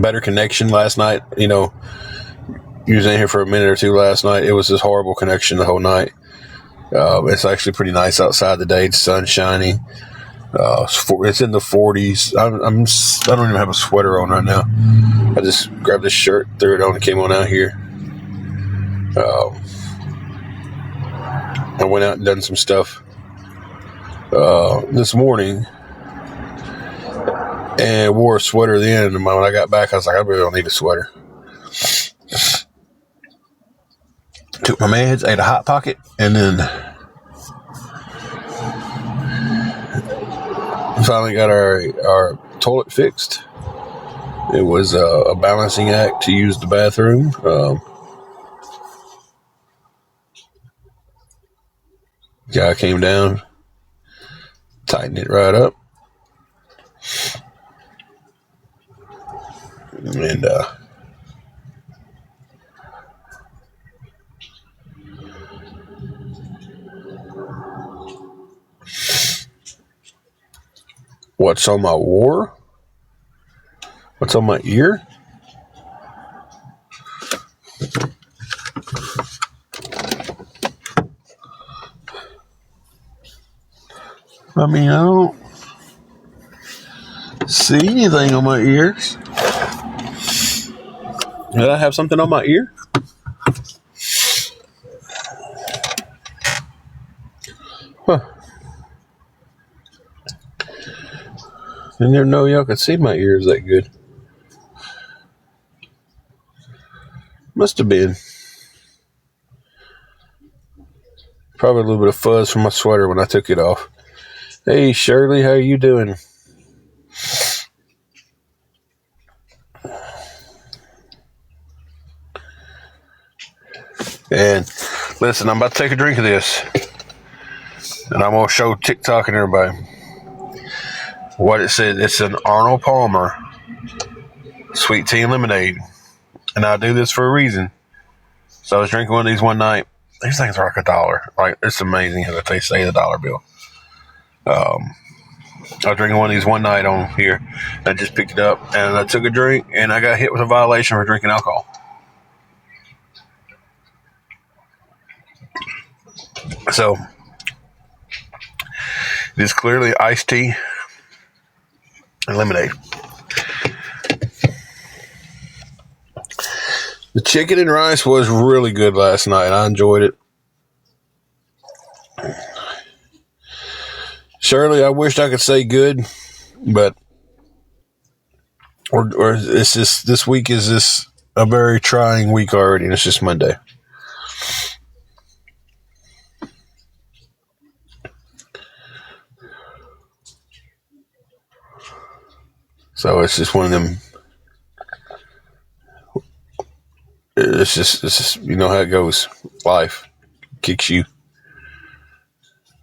Better connection last night. You know, you was in here for a minute or two last night. It was this horrible connection the whole night. It's actually pretty nice outside today. The sun's shining. It's in the 40s. I don't even have a sweater on right now. I just grabbed this shirt, threw it on, and came on out here. I went out and done some stuff this morning and wore a sweater then. And when I got back, I was like, I really don't need a sweater. Took my meds, ate a Hot Pocket, and then finally got our toilet fixed. It was a balancing act to use the bathroom. Guy came down, tightened it right up, and what's on my war? What's on my ear? I mean, I don't see anything on my ears. Did I have something on my ear? Huh. I didn't know y'all could see my ears that good. Must have been. Probably a little bit of fuzz from my sweater when I took it off. Hey, Shirley, how you doing? And listen, I'm about to take a drink of this. And I'm going to show TikTok and everybody what it said. It's an Arnold Palmer sweet tea and lemonade. And I do this for a reason. So I was drinking one of these one night. These things are like $1. Like, it's amazing how they say the dollar bill. I was drinking one of these one night on here. I just picked it up and I took a drink and I got hit with a violation for drinking alcohol. So it is clearly iced tea and lemonade. The chicken and rice was really good last night. I enjoyed it. Shirley, I wished I could say good, but or it's just this week is just a very trying week already, and it's just Monday. So it's just one of them. It's just you know how it goes. Life kicks you.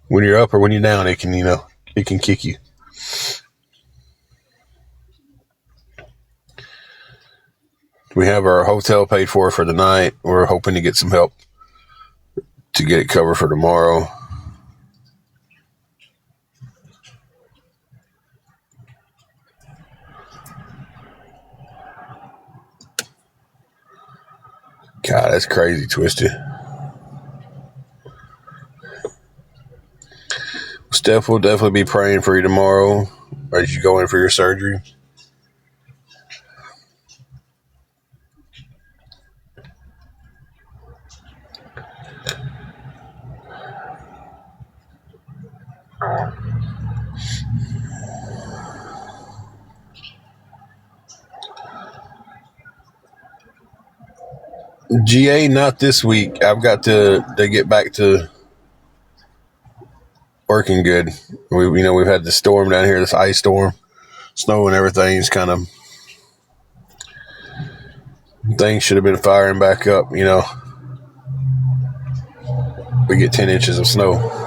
When you're up or when you're down, it can kick you. We have our hotel paid for the night. We're hoping to get some help to get it covered for tomorrow. God, that's crazy, Twisted. Steph will definitely be praying for you tomorrow as you go in for your surgery. GA, not this week. I've got to get back to working good. We've had the storm down here, this ice storm, snow and everything. It's kind of things should have been firing back up. We get 10 inches of snow.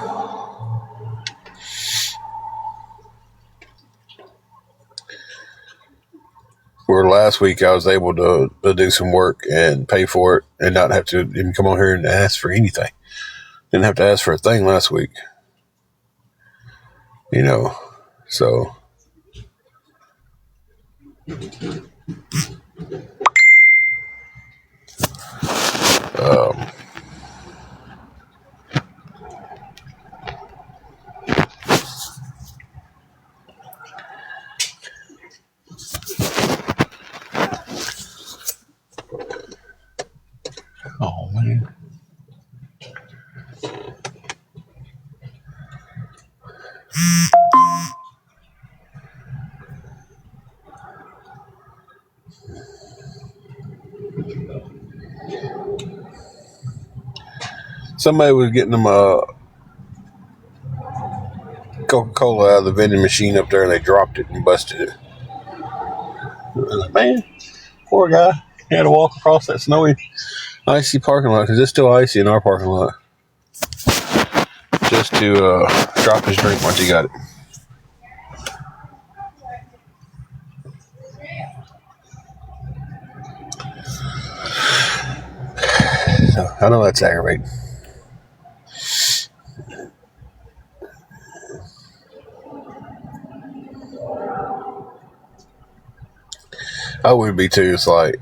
Where last week I was able to do some work and pay for it and not have to even come on here and ask for anything. Didn't have to ask for a thing last week. So, um, oh man. Somebody was getting them Coca-Cola out of the vending machine up there, and they dropped it and busted it. I was like, man, poor guy. He had to walk across that snowy, icy parking lot, because it's still icy in our parking lot, just to drop his drink once he got it. So I know that's aggravating. I would be too. It's like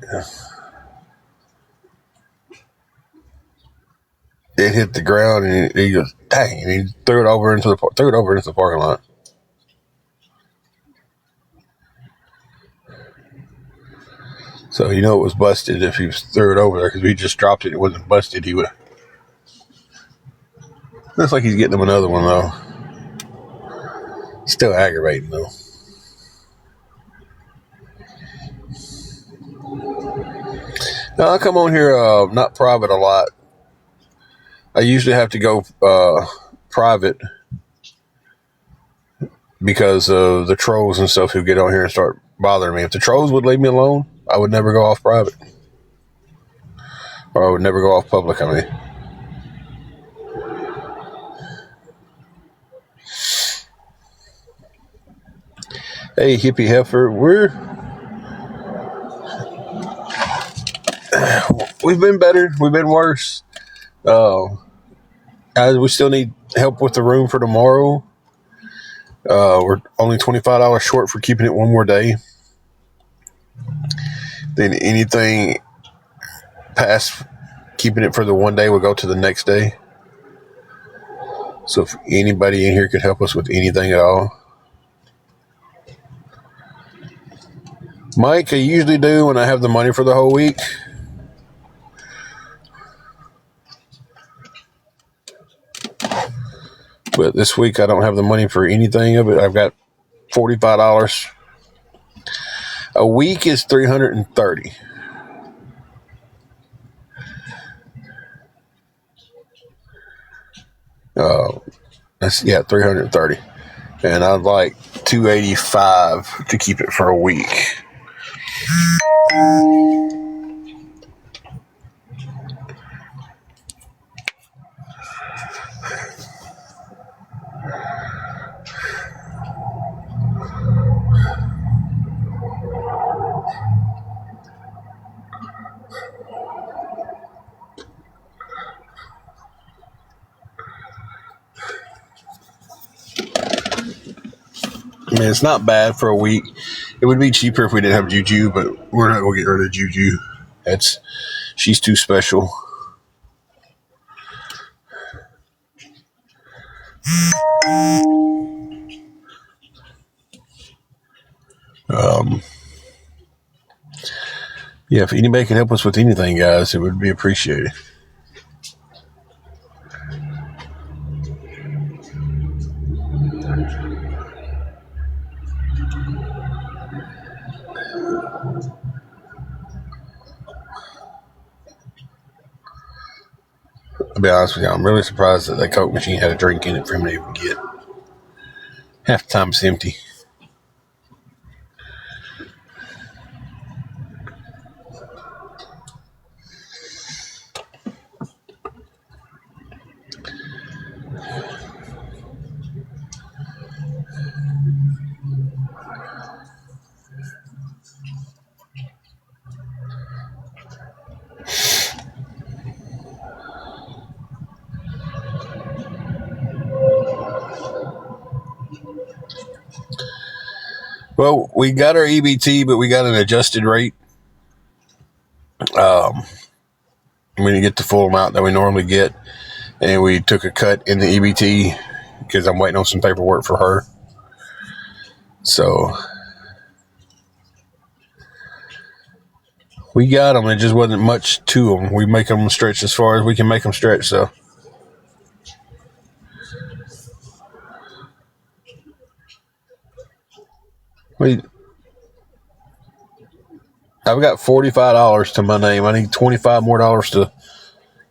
it hit the ground and he goes, dang, and he threw it over into the parking lot. So you know it was busted if he threw it over there, because if he just dropped it, it wasn't busted. He would. Looks like he's getting him another one though. Still aggravating though. Now I come on here not private a lot. I usually have to go private because of the trolls and stuff who get on here and start bothering me. If the trolls would leave me alone, I would never go off private. Or I would never go off public, I mean. Hey, hippie heifer, we've been better. We've been worse. We still need help with the room for tomorrow. We're only $25 short for keeping it one more day. Then anything past keeping it for the one day will go to the next day. So if anybody in here could help us with anything at all. Mike, I usually do when I have the money for the whole week. But this week I don't have the money for anything of it. I've got $45. A week is $330. That's $330. And I'd like $285 to keep it for a week. I mean, it's not bad for a week. It would be cheaper if we didn't have Juju, but we're not going to get rid of Juju. She's too special. Yeah, if anybody can help us with anything, guys, it would be appreciated. I'll be honest with you, I'm really surprised that Coke machine had a drink in it for him to even get. Half the time it's empty. Well, we got our EBT, but we got an adjusted rate. We didn't get the full amount that we normally get, and we took a cut in the EBT because I'm waiting on some paperwork for her. So we got them. It just wasn't much to them. We make them stretch as far as we can make them stretch. So I've got $45 to my name. I need $25 more to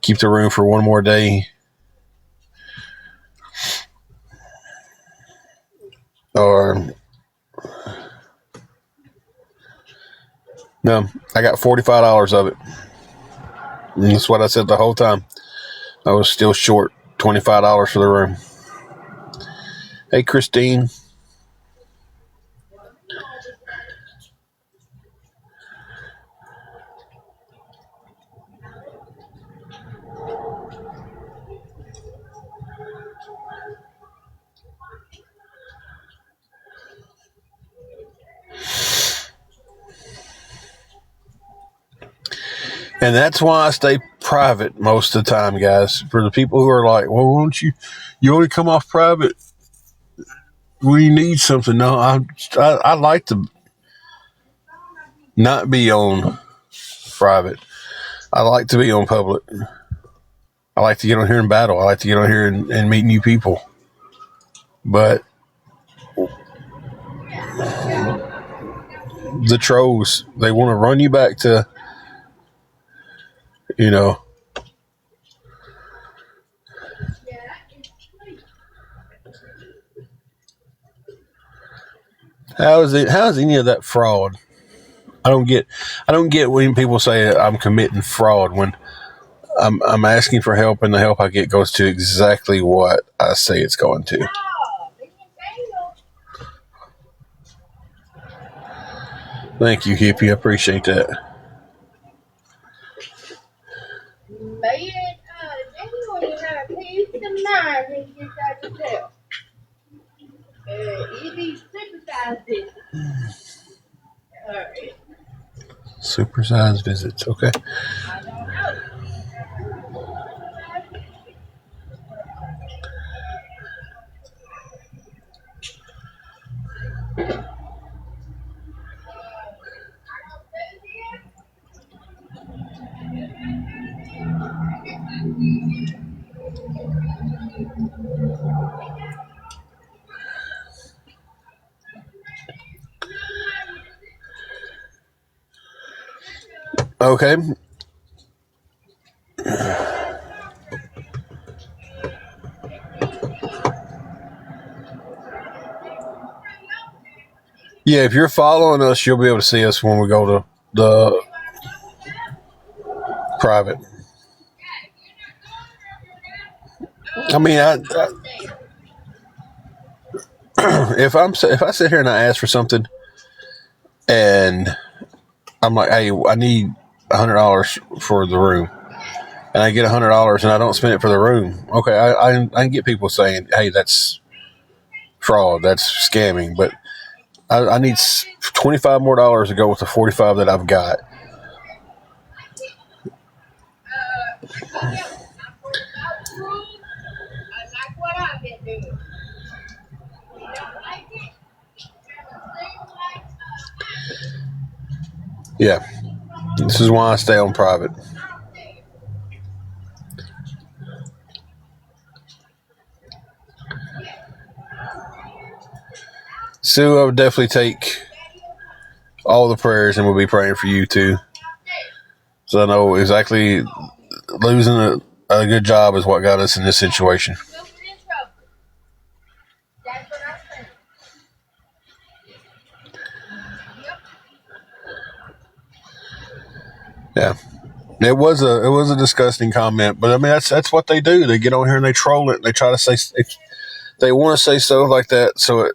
keep the room for one more day. Or no, I got $45 of it. And that's what I said the whole time. I was still short $25 for the room. Hey, Christine. And that's why I stay private most of the time, guys. For the people who are like, well, won't you only come off private when you need something? No, I like to not be on private. I like to be on public. I like to get on here and battle. I like to get on here and meet new people. But the trolls, they want to run you back to, you know, how is any of that fraud? I don't get when people say I'm committing fraud when I'm asking for help and the help I get goes to exactly what I say it's going to. Thank you, hippie. I appreciate that. Supersized visits. Okay. Okay. Yeah, if you're following us, you'll be able to see us when we go to the private. I mean, if I sit here and I ask for something, and I'm like, hey, I need $100 for the room, and I get $100 and I don't spend it for the room. Okay, I can get people saying, hey, that's fraud, that's scamming, but I need $25 more to go with the 45 that I've got. Yeah, this is why I stay on private. Sue, I would definitely take all the prayers, and we'll be praying for you too. So I know exactly losing a good job is what got us in this situation. Yeah, it was a disgusting comment, but I mean that's what they do. They get on here and they troll it. And they try to say they want to say stuff like that, so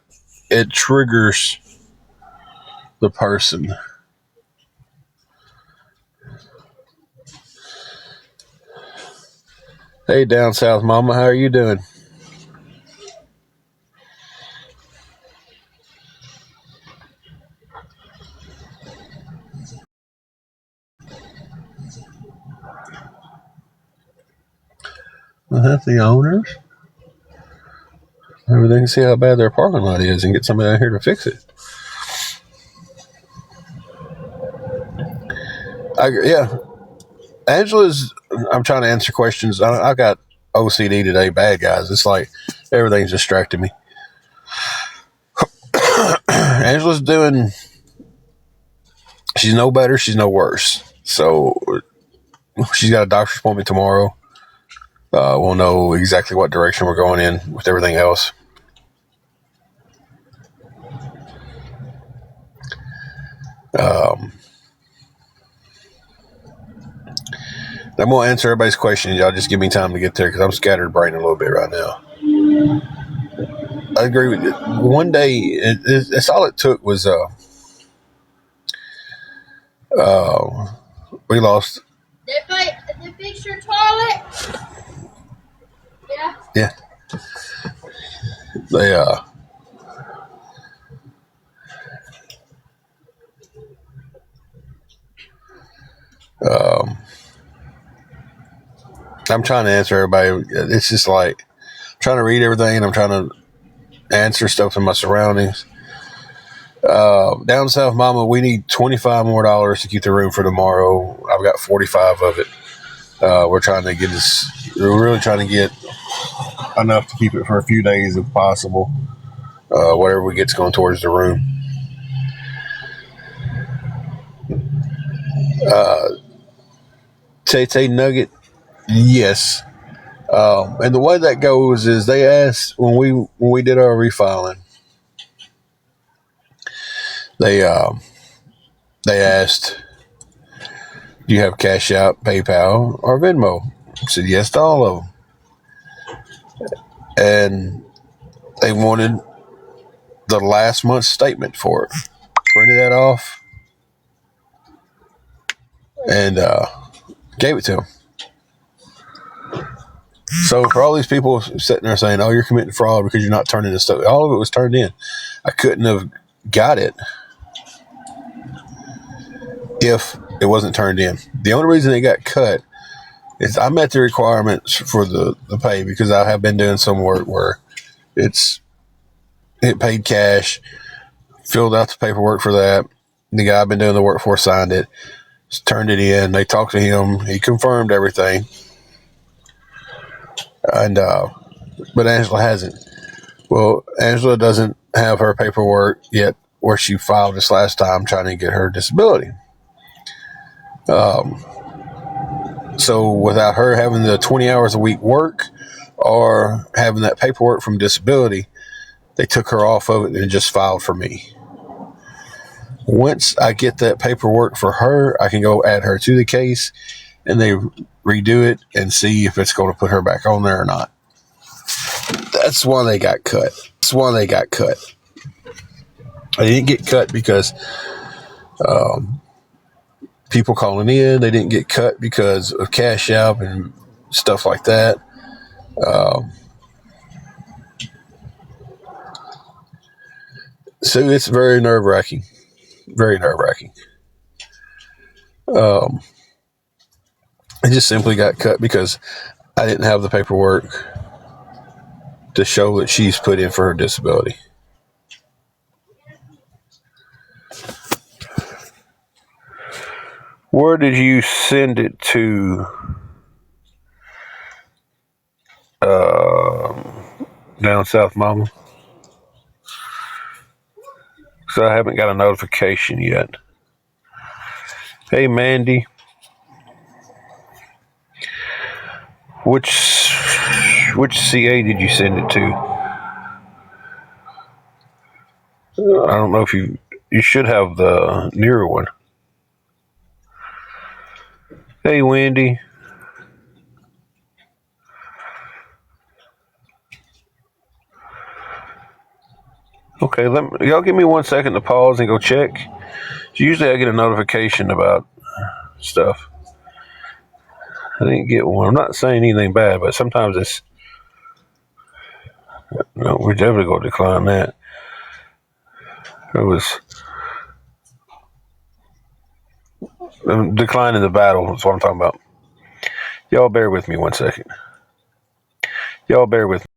it triggers the person. Hey, down south, mama, how are you doing? That's the owners. Maybe they can see how bad their parking lot is and get somebody out here to fix it. Yeah. Angela's, I'm trying to answer questions. I got OCD today, bad guys. It's like everything's distracting me. Angela's doing, she's no better, she's no worse. So she's got a doctor's appointment tomorrow. We'll know exactly what direction we're going in with everything else. I'm going to answer everybody's questions. Y'all just give me time to get there because I'm scattered brain a little bit right now. I agree with you. One day, it's all it took was we lost. They fix your toilet? Yeah. Yeah. They I'm trying to answer everybody. It's just like I'm trying to read everything and I'm trying to answer stuff in my surroundings. Down south, Mama, we need $25 more to keep the room for tomorrow. I've got 45 of it. We're trying to get this. We're really trying to get enough to keep it for a few days if possible. Whatever we get's going towards the room. Tay Nugget, yes. And the way that goes is they asked when we did our refiling, they asked, do you have Cash App, PayPal, or Venmo? I said yes to all of them. And they wanted the last month's statement for it. Printed that off and gave it to them. So for all these people sitting there saying, oh, you're committing fraud because you're not turning this stuff, all of it was turned in. I couldn't have got it if it wasn't turned in. The only reason it got cut is I met the requirements for the pay because I have been doing some work where it paid cash, filled out the paperwork for that. The guy I've been doing the work for signed it, turned it in. They talked to him. He confirmed everything. And but Angela hasn't. Well, Angela doesn't have her paperwork yet where she filed this last time trying to get her disability. So without her having the 20 hours a week work or having that paperwork from disability, they took her off of it and just filed for me. Once I get that paperwork for her, I can go add her to the case and they redo it and see if it's going to put her back on there or not. That's why they got cut. They didn't get cut because people calling in. They didn't get cut because of Cash App and stuff like that. So it's very nerve-wracking. Very nerve-wracking. It just simply got cut because I didn't have the paperwork to show that she's put in for her disability. Where did you send it to? Down south, Mama? So I haven't got a notification yet. Hey, Mandy. Which CA did you send it to? I don't know if you should have the nearer one. Hey, Wendy. Okay, y'all give me 1 second to pause and go check. Usually I get a notification about stuff. I didn't get one. I'm not saying anything bad, but sometimes it's... No, we're definitely going to decline that. It was... declining the battle is what I'm talking about. Y'all bear with me 1 second. Y'all bear with me.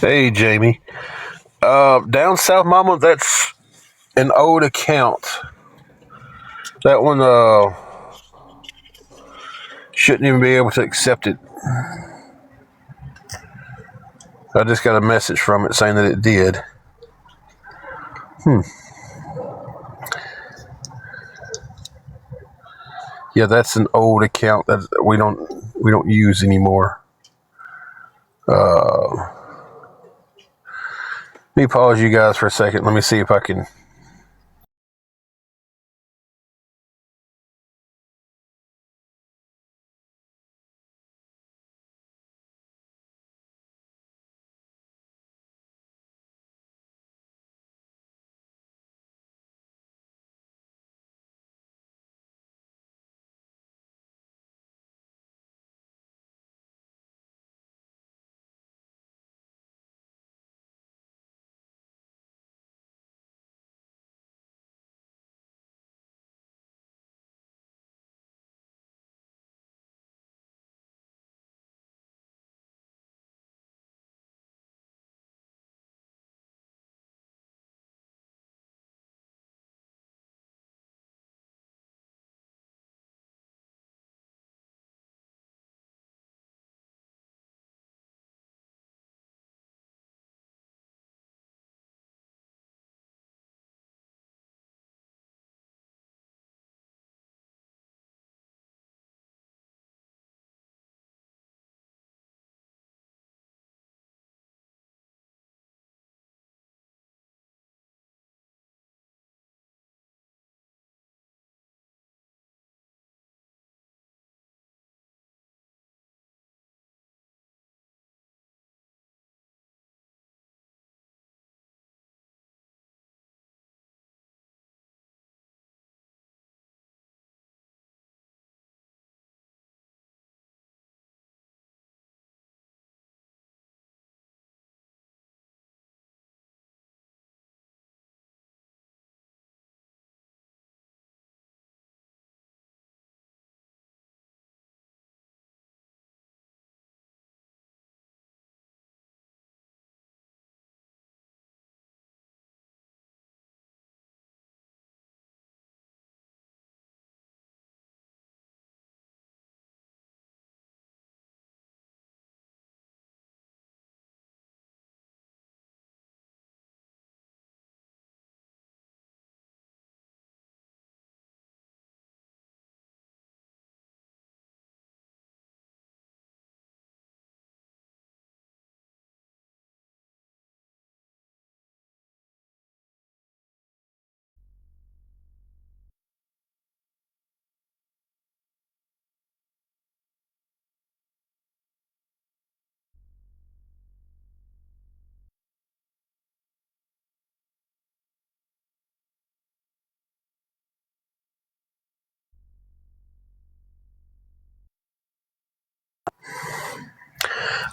Hey, Jamie. Down south, Mama, that's an old account. That one shouldn't even be able to accept it. I just got a message from it saying that it did. Yeah, that's an old account that we don't use anymore. Let me pause you guys for a second. Let me see if I can.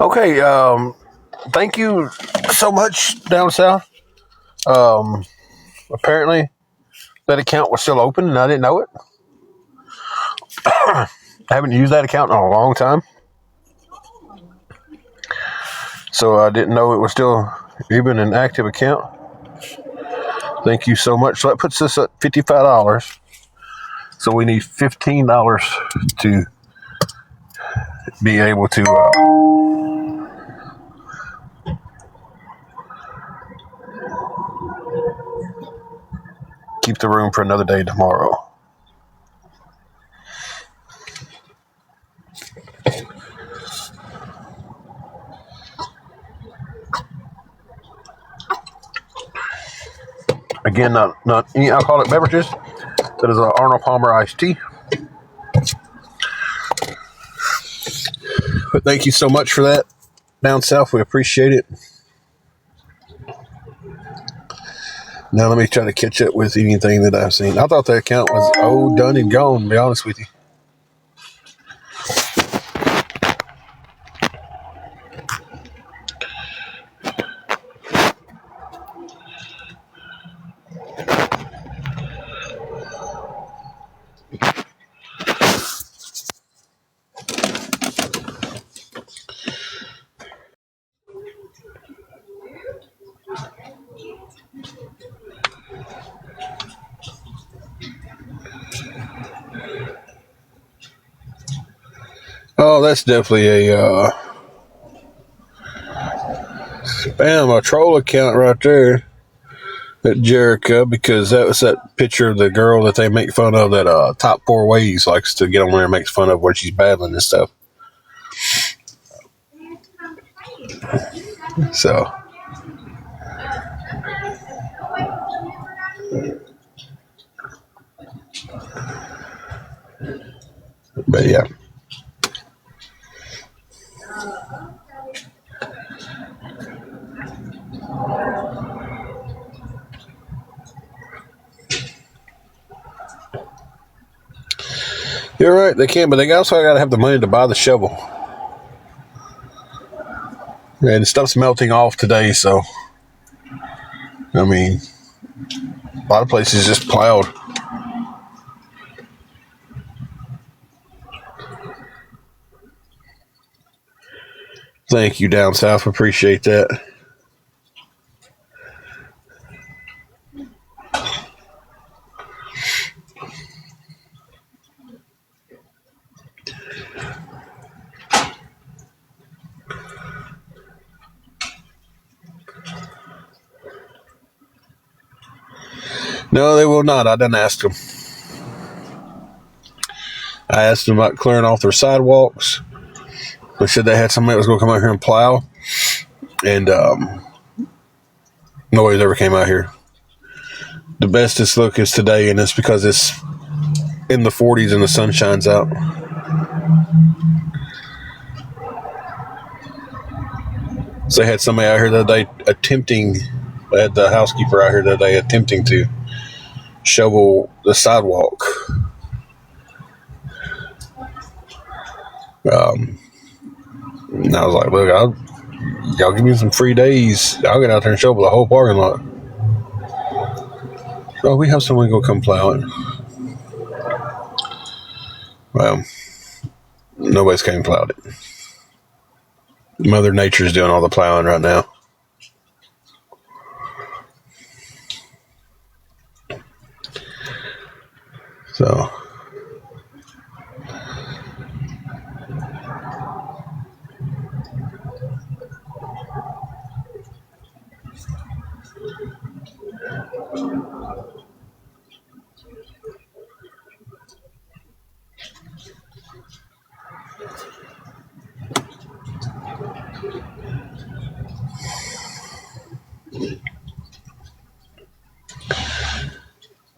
Okay. Thank you so much down south. Apparently that account was still open and I didn't know it. I haven't used that account in a long time, so I didn't know it was still even an active account. Thank you so much. So that puts us at $55. So we need $15 to be able to keep the room for another day tomorrow. Again, not any alcoholic beverages. That is an Arnold Palmer iced tea. But thank you so much for that down south. We appreciate it. Now let me try to catch up with anything that I've seen. I thought that account was done and gone, to be honest with you. Oh, that's definitely a troll account right there at Jericho, because that was that picture of the girl that they make fun of that Top 4 Ways likes to get on there and makes fun of when she's battling and stuff. So, but yeah. You're right, they can, but they also got to have the money to buy the shovel. And stuff's melting off today, so I mean, a lot of places just plowed. Thank you, down south. Appreciate that. No, they will not. I didn't ask them. I asked them about clearing off their sidewalks. They said they had somebody that was going to come out here and plow. And nobody's ever came out here. The bestest look is today, and it's because it's in the 40s and the sun shines out. So they had somebody out here the other day they had the housekeeper out here the other day attempting to shovel the sidewalk. And I was like, look, y'all give me some free days. I'll get out there and shovel the whole parking lot. Oh, we have someone go come plow it. Well, nobody's came plowed it. Mother Nature's doing all the plowing right now. So,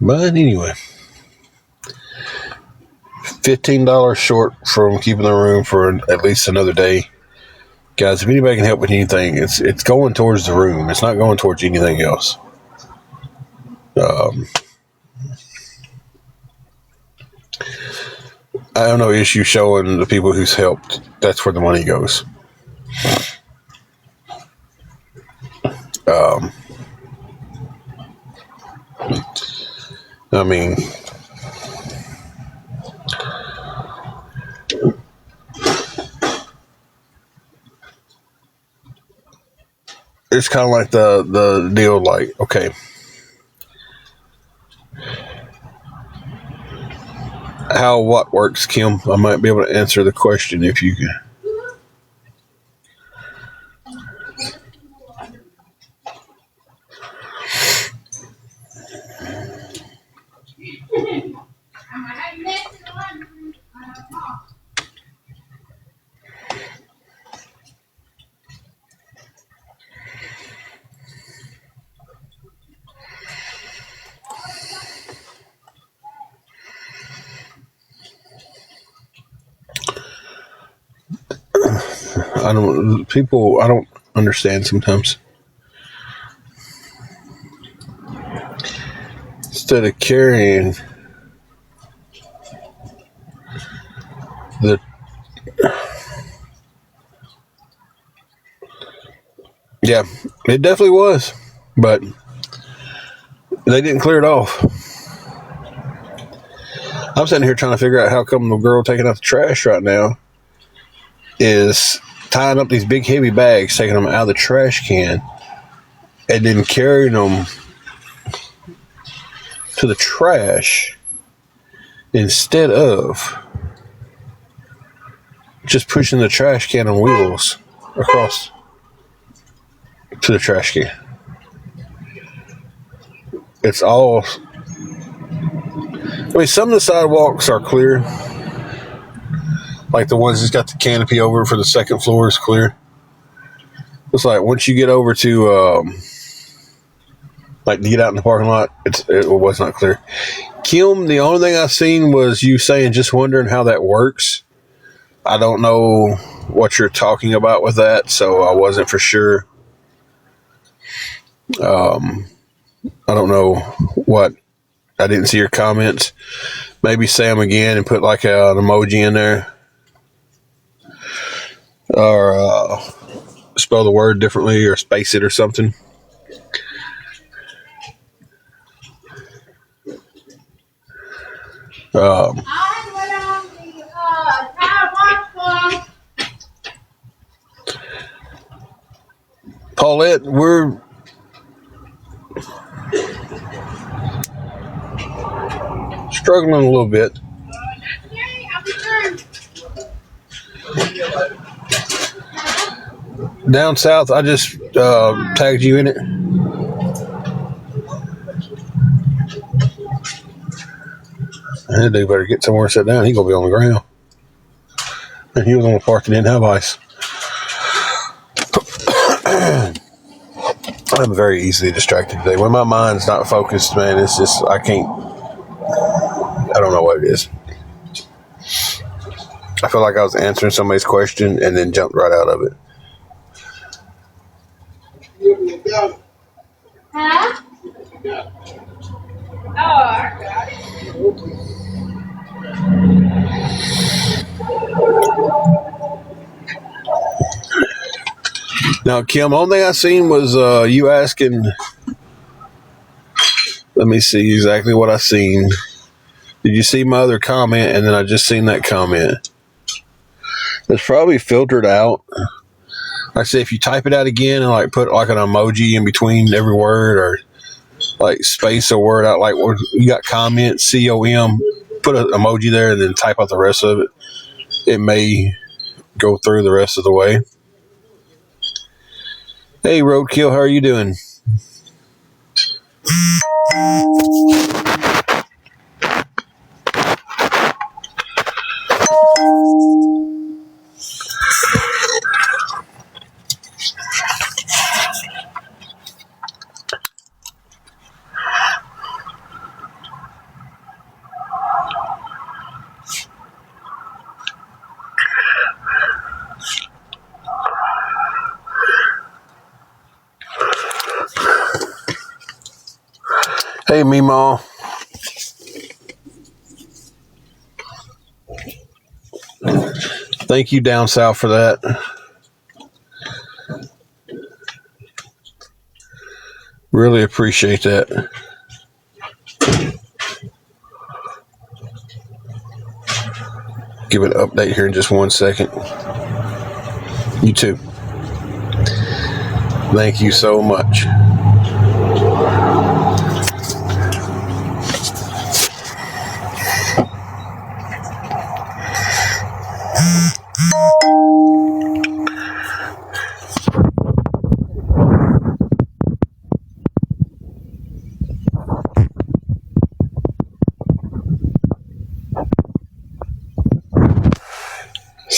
but anyway, $15 short from keeping the room for at least another day. Guys, if anybody can help with anything, it's going towards the room. It's not going towards anything else. I have no issue showing the people who's helped. That's where the money goes. I mean, it's kind of like the deal, like, okay, how what works, Kim. I might be able to answer the question if you can. I don't understand sometimes. Instead of carrying the yeah, it definitely was, but they didn't clear it off. I'm sitting here trying to figure out how come the girl taking out the trash right now is tying up these big heavy bags, taking them out of the trash can, and then carrying them to the trash instead of just pushing the trash can on wheels across to the trash can. It's all, I mean, some of the sidewalks are clear, like the ones that's got the canopy over for the second floor is clear. It's like once you get over to like to get out in the parking lot, it was not clear. Kim, the only thing I seen was you saying just wondering how that works. I don't know what you're talking about with that, so I wasn't for sure. I don't know what. I didn't see your comments. Maybe say them again and put like an emoji in there, or spell the word differently, or space it or something. Paulette, we're struggling a little bit. Down south, I just tagged you in it. That dude better get somewhere and sit down. He gonna be on the ground. And he was on the part that didn't have ice. I'm very easily distracted today. When my mind's not focused, man, it's just, I don't know what it is. I feel like I was answering somebody's question and then jumped right out of it. Huh? Oh, I got it. Now, Kim, the only thing I seen was you asking. Let me see exactly what I seen. Did you see my other comment? And then I just seen that comment. It's probably filtered out. Like I say, if you type it out again and like put like an emoji in between every word, or like space a word out, like where you got comment, COM, put an emoji there and then type out the rest of it. It may go through the rest of the way. Hey, Roadkill, how are you doing? Hey, Meemaw. Thank you down south for that. Really appreciate that. Give an update here in just 1 second. You too. Thank you so much.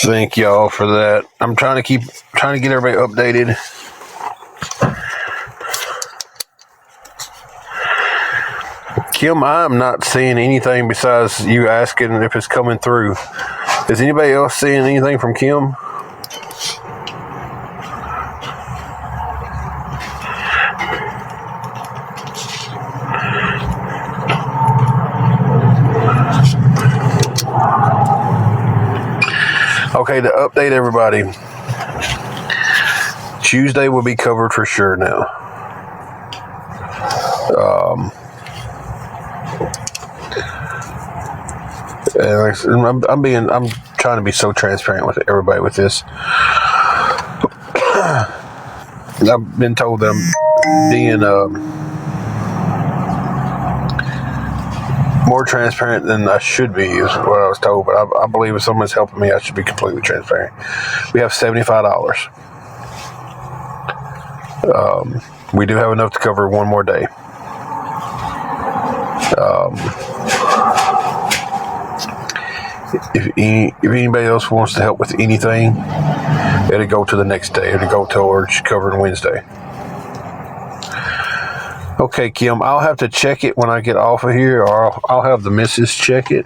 Thank y'all for that. I'm trying to get everybody updated. Kim, I'm not seeing anything besides you asking if it's coming through. Is anybody else seeing anything from Kim? Okay, to update everybody, Tuesday will be covered for sure now. And I'm trying to be so transparent with everybody with this. I've been told that I'm being more transparent than I should be, is what I was told. But I believe if someone's helping me, I should be completely transparent. We have $75. We do have enough to cover one more day. If anybody else wants to help with anything, it'll go to the next day. It'll go towards covering Wednesday. Okay, Kim, I'll have to check it when I get off of here, or I'll have the missus check it.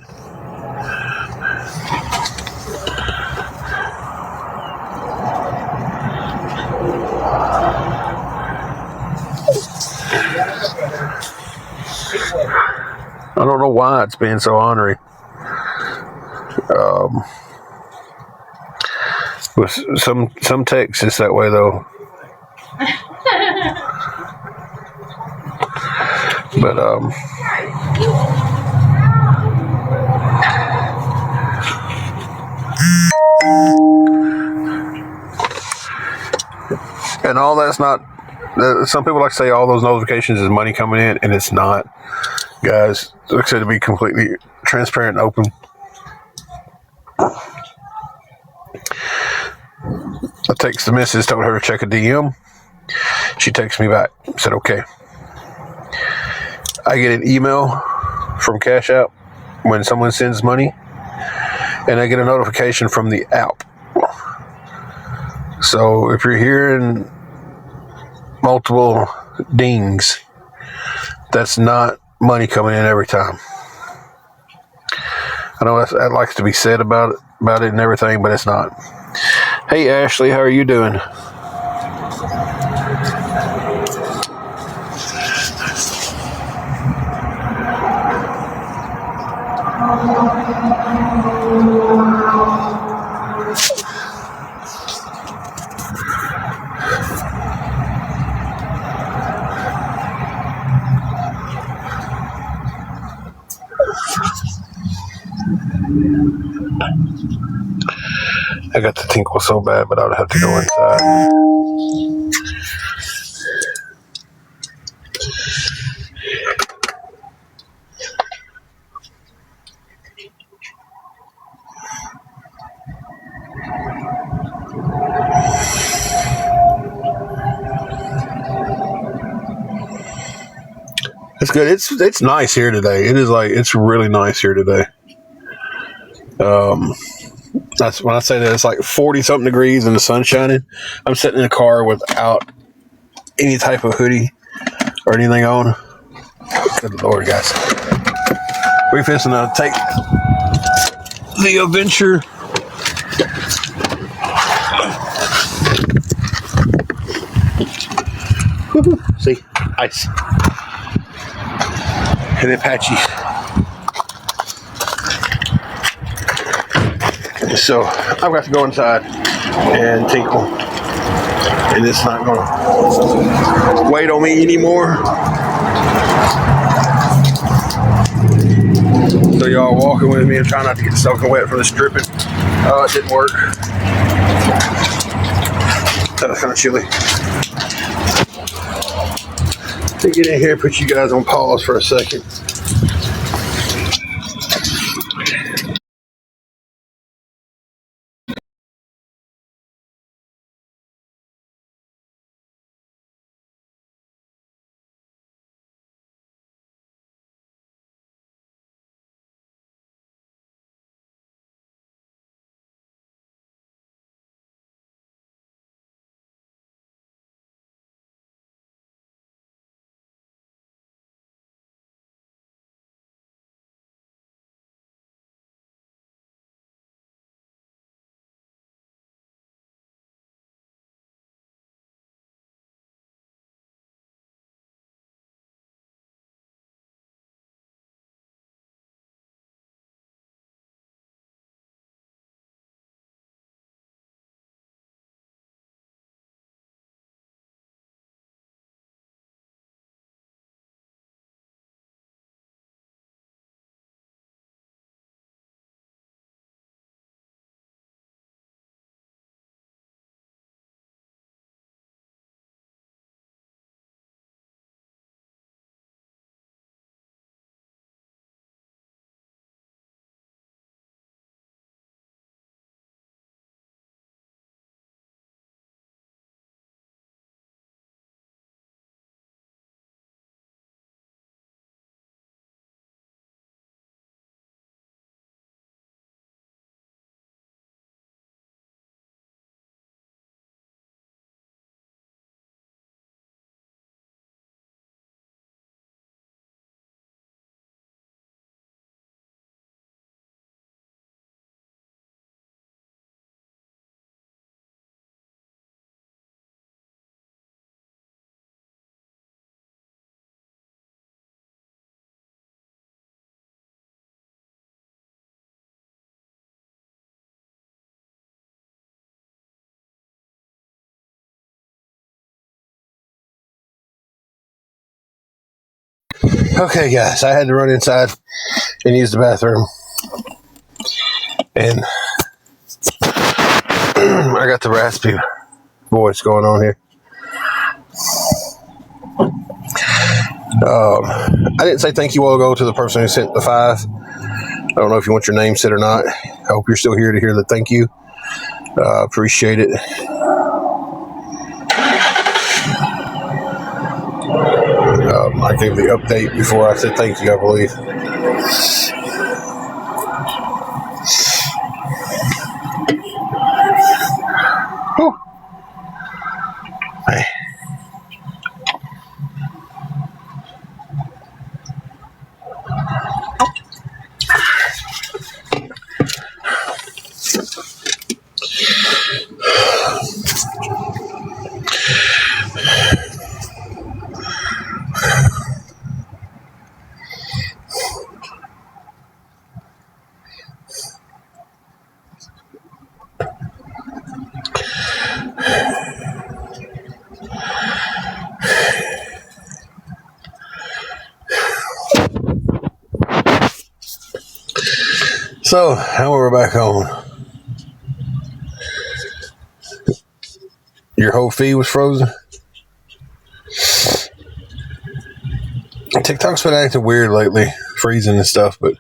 I don't know why it's being so ornery. With some texts, it's that way though. But and all that's not. Some people like to say all those notifications is money coming in, and it's not. Guys, like I said, to be completely transparent and open, I text the missus, told her to check a DM. She texts me back, said okay. I get an email from Cash App when someone sends money, and I get a notification from the app. So if you're hearing multiple dings, that's not money coming in every time. I know that likes to be said about it and everything, but it's not. Hey Ashley, how are you doing? I got the tinkle so bad, but I would have to go inside. It's good. It's nice here today. It's really nice here today. That's when I say that it's like 40 something degrees and the sun's shining. I'm sitting in a car without any type of hoodie or anything on. Good Lord, guys. We're fixing to take the adventure. See, ice. And Apache. So I've got to go inside and tinkle. And it's not going to wait on me anymore. So y'all walking with me and trying not to get soaking wet from the stripping. It didn't work. That was kind of chilly. To get in here, put you guys on pause for a second. Okay, guys, I had to run inside and use the bathroom. And I got the raspy voice going on here. I didn't say thank you all ago to the person who sent the 5. I don't know if you want your name said or not. I hope you're still here to hear the thank you. Appreciate it. I gave the update before I said thank you, I believe. Whew. Hey. So, now we're back home. Your whole feed was frozen? TikTok's been acting weird lately, freezing and stuff, but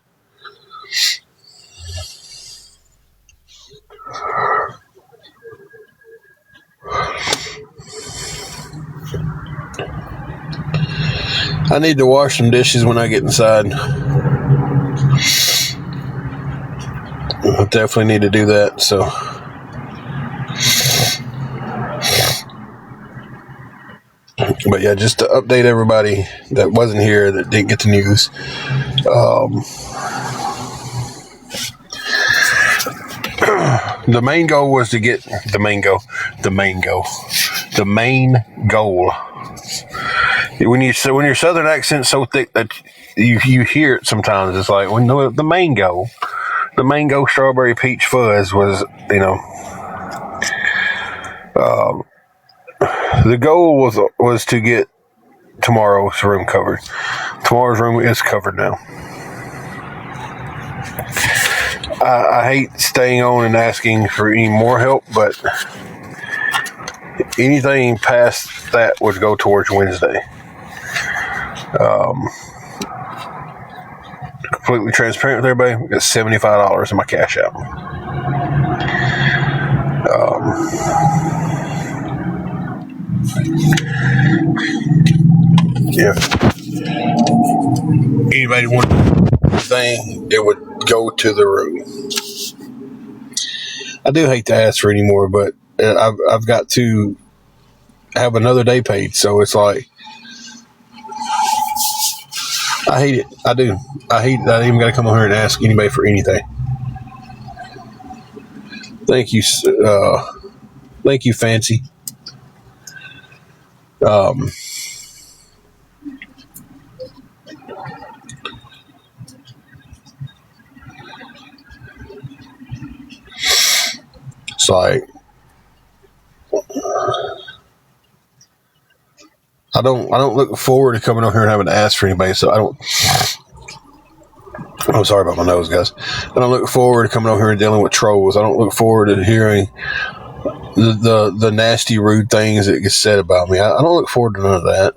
I need to wash some dishes when I get inside. I definitely need to do that, so. But yeah, just to update everybody that wasn't here, that didn't get the news. The main goal was to get the main goal. When your southern accent's so thick that you hear it sometimes, it's like when the mango strawberry peach fuzz was, the goal was to get tomorrow's room covered. Tomorrow's room is covered now. I hate staying on and asking for any more help, but anything past that would go towards Wednesday. Completely transparent with everybody. I got $75 in my cash out. If anybody wanted anything, it would go to the room. I do hate to ask for any more, but I've got to have another day paid, so it's like I hate it. I do. I hate that I even got to come over here and ask anybody for anything. Thank you, Fancy. It's like I don't look forward to coming over here and having to ask for anybody. So I'm sorry about my nose, guys. I don't look forward to coming over here and dealing with trolls. I don't look forward to hearing the nasty, rude things that get said about me. I don't look forward to none of that.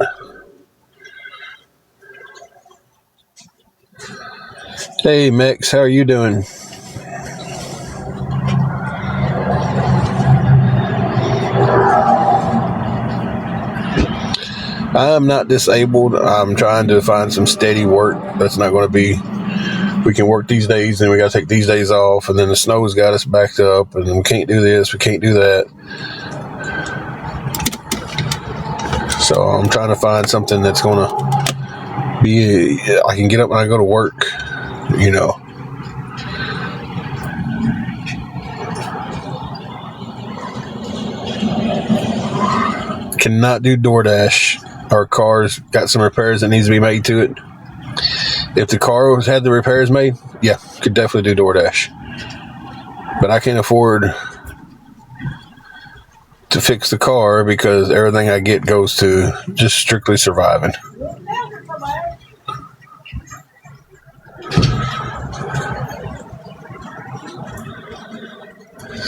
Hey, Mex, how are you doing? I'm not disabled. I'm trying to find some steady work. That's not going to be, we can work these days and we got to take these days off, and then the snow's got us backed up and we can't do this, we can't do that. So I'm trying to find something that's going to be, I can get up when I go to work, Cannot do DoorDash. Our car's got some repairs that needs to be made to it. If the car had the repairs made, yeah, could definitely do DoorDash. But I can't afford to fix the car because everything I get goes to just strictly surviving.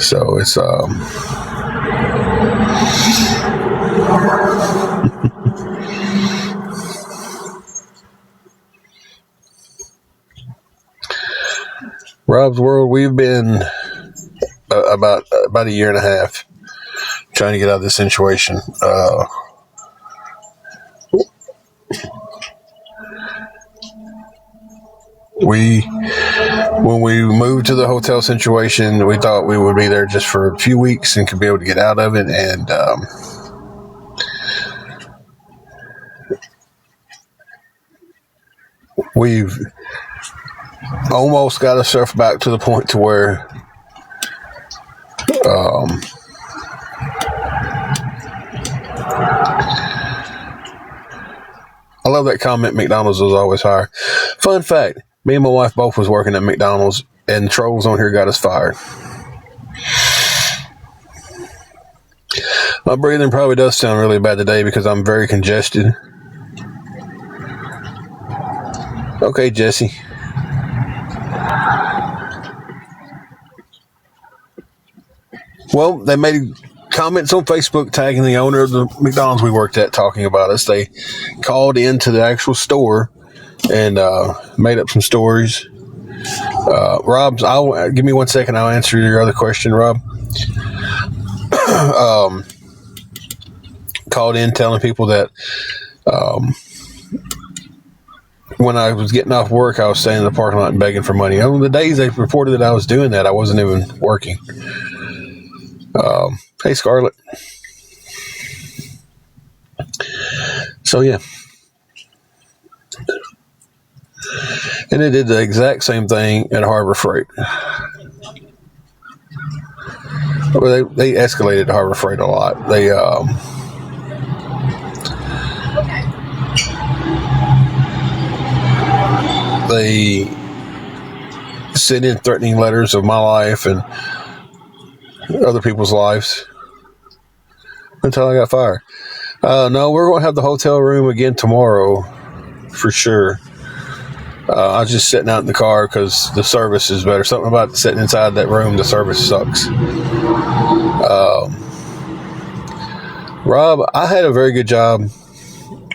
So it's Rob's World. We've been about a year and a half trying to get out of this situation. When we moved to the hotel situation, we thought we would be there just for a few weeks and could be able to get out of it. And we've almost got ourselves back to the point to where I love that comment, McDonald's was always higher. Fun fact, me and my wife both was working at McDonald's, and trolls on here got us fired. My breathing probably does sound really bad today because I'm very congested. Okay, Jesse. Well, they made comments on Facebook tagging the owner of the McDonald's we worked at, talking about us. They called into the actual store and made up some stories. Rob, give me 1 second. I'll answer your other question, Rob. Called in telling people that when I was getting off work, I was staying in the parking lot and begging for money. On the days they reported that I was doing that, I wasn't even working. Hey, Scarlett. So, yeah. And they did the exact same thing at Harbor Freight. Well, they escalated Harbor Freight a lot. They sent in threatening letters of my life and other people's lives until I got fired. No, we're going to have the hotel room again tomorrow for sure. I was just sitting out in the car because the service is better. Something about sitting inside that room, the service sucks. Rob, I had a very good job.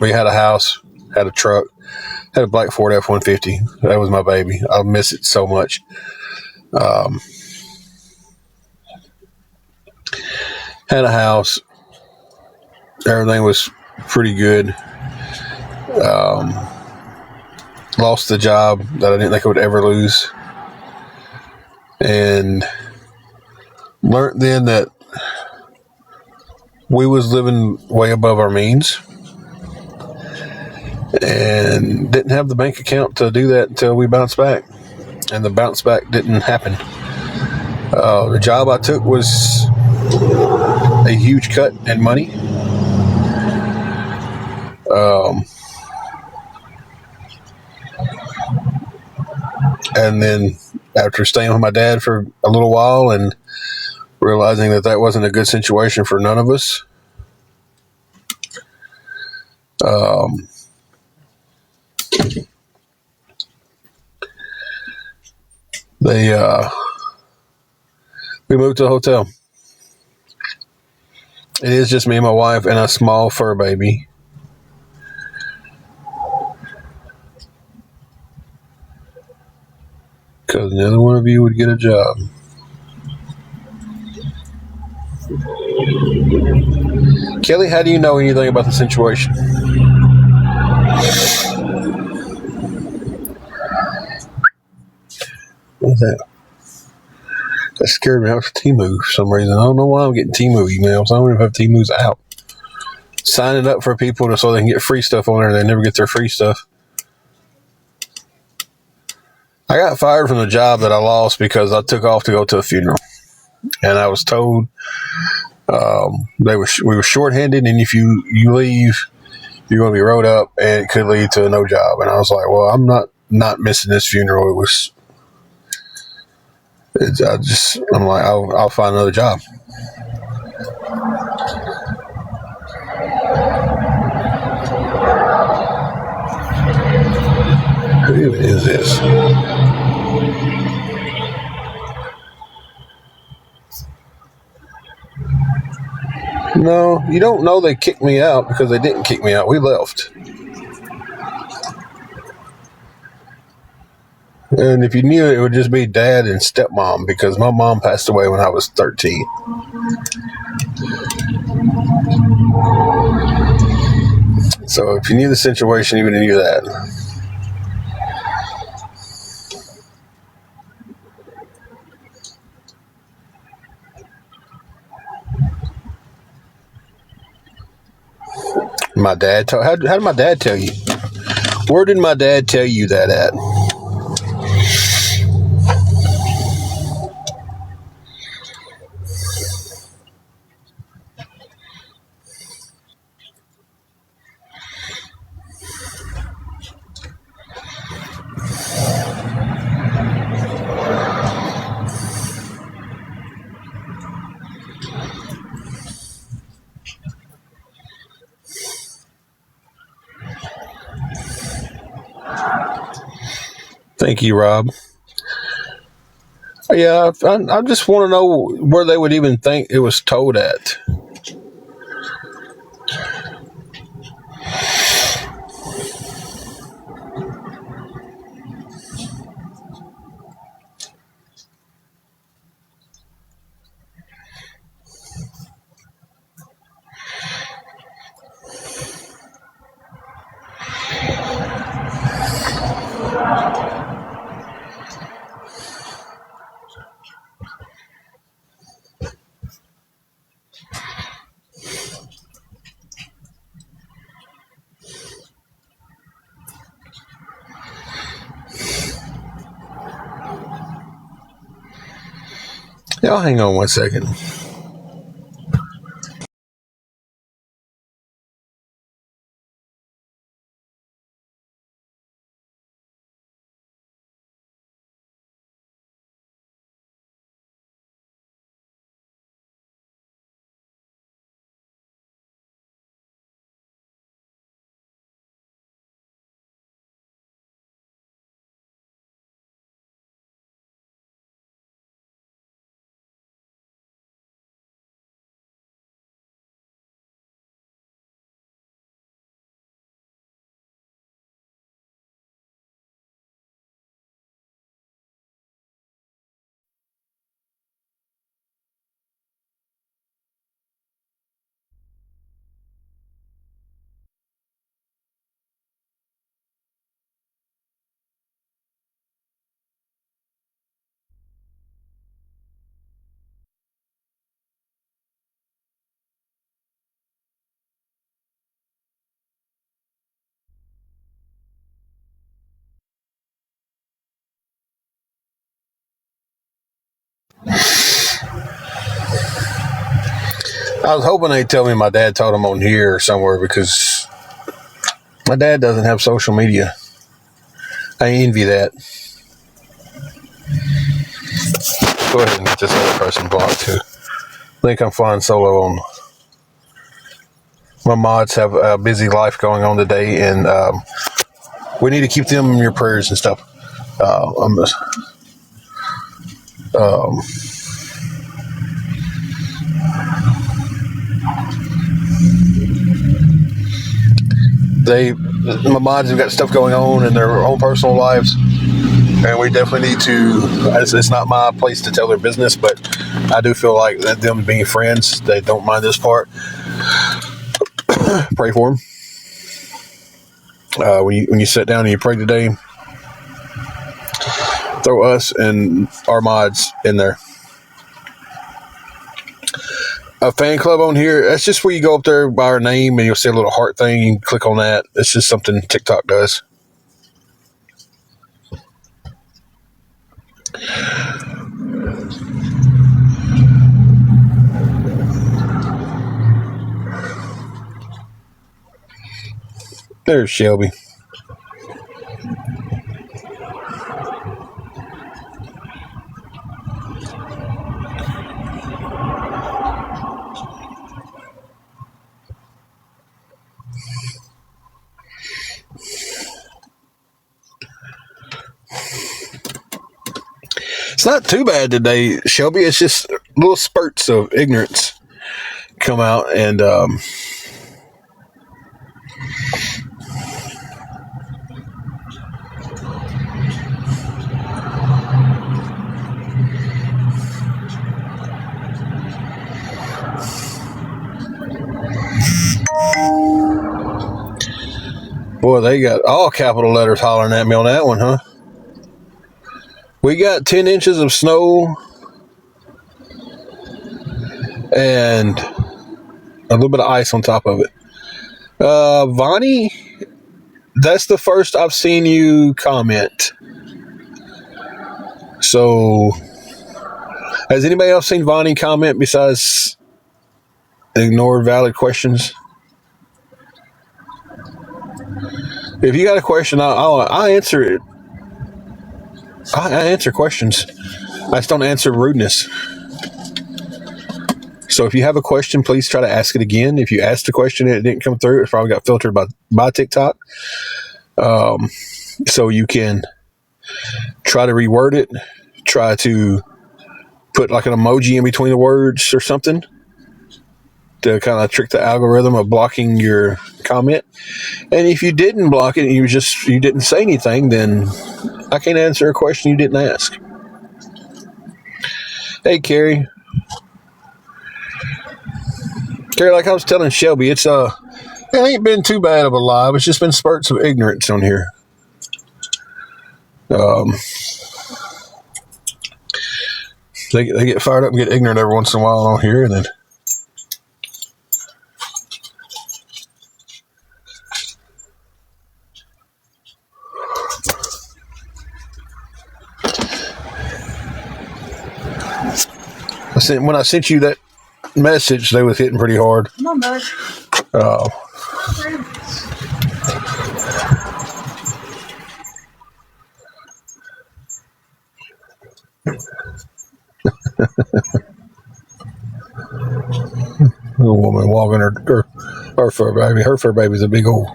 We had a house, had a truck, had a black Ford F-150. That was my baby. I miss it so much. Had a house. Everything was pretty good. Lost the job that I didn't think I would ever lose. And learned then that we was living way above our means. And didn't have the bank account to do that until we bounced back. And the bounce back didn't happen. The job I took was a huge cut in money. And then after staying with my dad for a little while and realizing that wasn't a good situation for none of us, we moved to a hotel. It is just me and my wife and a small fur baby. Because neither one of you would get a job. Kelly, how do you know anything about the situation? What's that? That scared me out for Temu for some reason. I don't know why I'm getting Temu emails. I don't even have Temu's out. Signing up for people so they can get free stuff on there and they never get their free stuff. I got fired from the job that I lost because I took off to go to a funeral. And I was told we were shorthanded, and if you leave, you're going to be wrote up, and it could lead to no job. And I was like, well, I'm not missing this funeral. I'm like, I'll find another job. Who is this? No, you don't know they kicked me out because they didn't kick me out. We left. And if you knew it would just be dad and stepmom because my mom passed away when I was 13. So if you knew the situation, you would have knew that. My dad told. How did my dad tell you? Where did my dad tell you that at? Thank you, Rob. Yeah, I just want to know where they would even think it was told at. Y'all hang on one second. I was hoping they'd tell me my dad told him on here or somewhere because my dad doesn't have social media. I envy that. Go ahead and get this other person blocked too. I think I'm flying solo on. My mods have a busy life going on today, and we need to keep them in your prayers and stuff. I'm just, my mods have got stuff going on in their own personal lives, and we definitely need to. It's not my place to tell their business, but I do feel like that them being friends, they don't mind this part. Pray for them. When you sit down and you pray today, throw us and our mods in there. A fan club on here, that's just where you go up there by our name and you'll see a little heart thing. You can click on that. It's just something TikTok does. There's Shelby. It's not too bad today, Shelby. It's just little spurts of ignorance come out and boy, they got all capital letters hollering at me on that one, huh? We got 10 inches of snow and a little bit of ice on top of it. Vonnie, that's the first I've seen you comment. So, has anybody else seen Vonnie comment besides ignore valid questions? If you got a question, I'll answer it. I answer questions. I just don't answer rudeness. So if you have a question, please try to ask it again. If you asked a question and it didn't come through, it probably got filtered by TikTok. So you can try to reword it. Try to put like an emoji in between the words or something to kind of trick the algorithm of blocking your comment. And if you didn't block it and you didn't say anything, then I can't answer a question you didn't ask. Hey, Carrie. Carrie, like I was telling Shelby, it ain't been too bad of a live. It's just been spurts of ignorance on here. They get fired up and get ignorant every once in a while on here, and then when I sent you that message, they was hitting pretty hard. Come on, bud. A woman walking her fur baby. Her fur baby's a big old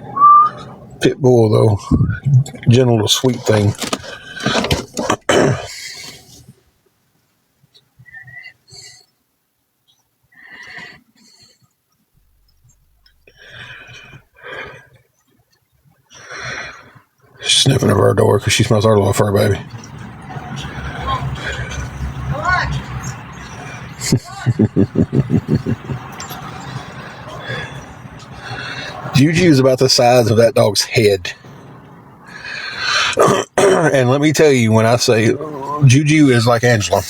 pit bull, though. Gentle little sweet thing. She's sniffing over our door because she smells our little fur baby. Juju's about the size of that dog's head. And let me tell you, when I say Juju is like Angela.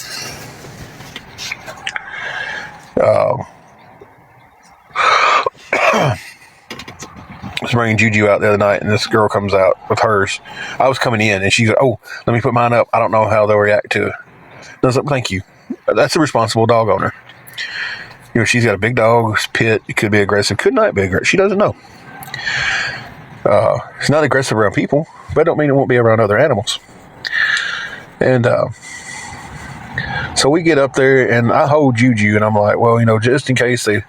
I was bringing Juju out the other night, and this girl comes out with hers. I was coming in, and she goes, "Oh, let me put mine up. I don't know how they'll react to it." I was like, "Thank you." That's a responsible dog owner. You know, she's got a big dog, pit. It could be aggressive, could not be aggressive. She doesn't know. It's not aggressive around people, but it don't mean it won't be around other animals. And so we get up there, and I hold Juju, and I'm like, well, you know, just in case they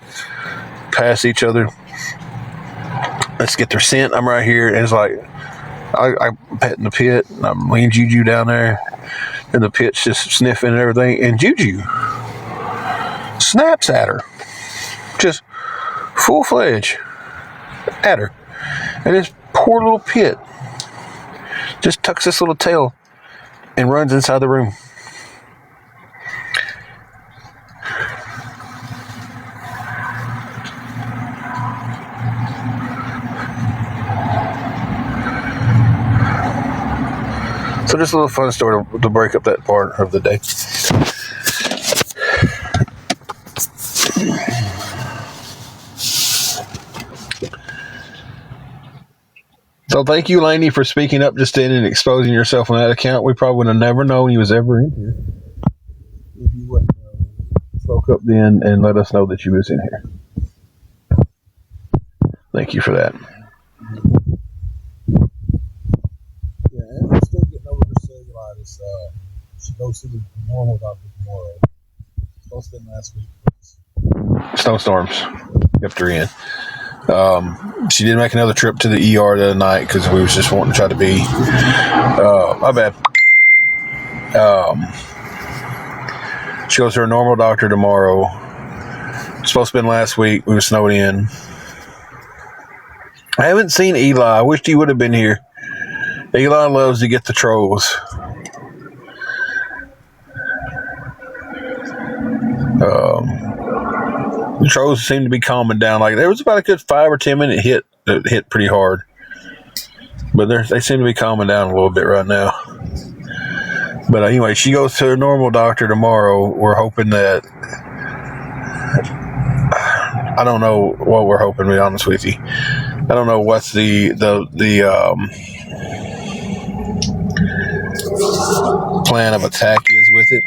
pass each other, let's get their scent. I'm right here, and it's like I'm petting the pit, and I'm leaning Juju down there, and the pit's just sniffing and everything, and Juju snaps at her, just full-fledged at her, and this poor little pit just tucks this little tail and runs inside the room. So just a little fun story to break up that part of the day. So thank you, Laney, for speaking up just in and exposing yourself on that account. We probably would have never known you was ever in here if you wouldn't spoke up then and let us know that you was in here. Thank you for that. Yeah, and we're still getting over her cellulitis. She goes to the normal doctor tomorrow. Supposed to be last week. Snowstorms kept her in. She did make another trip to the ER the other night because we was just wanting to try to be my bad. She goes to her normal doctor tomorrow supposed to have been last week. We were snowed in. I haven't seen Eli. I wished he would have been here. Eli loves to get the trolls. The trolls seem to be calming down. Like there was about a good 5 or 10 minute hit that hit pretty hard, but they seem to be calming down a little bit right now. But anyway, she goes to her normal doctor tomorrow. We're hoping that I don't know what we're hoping. To be honest with you, I don't know what's the plan of attack is with it.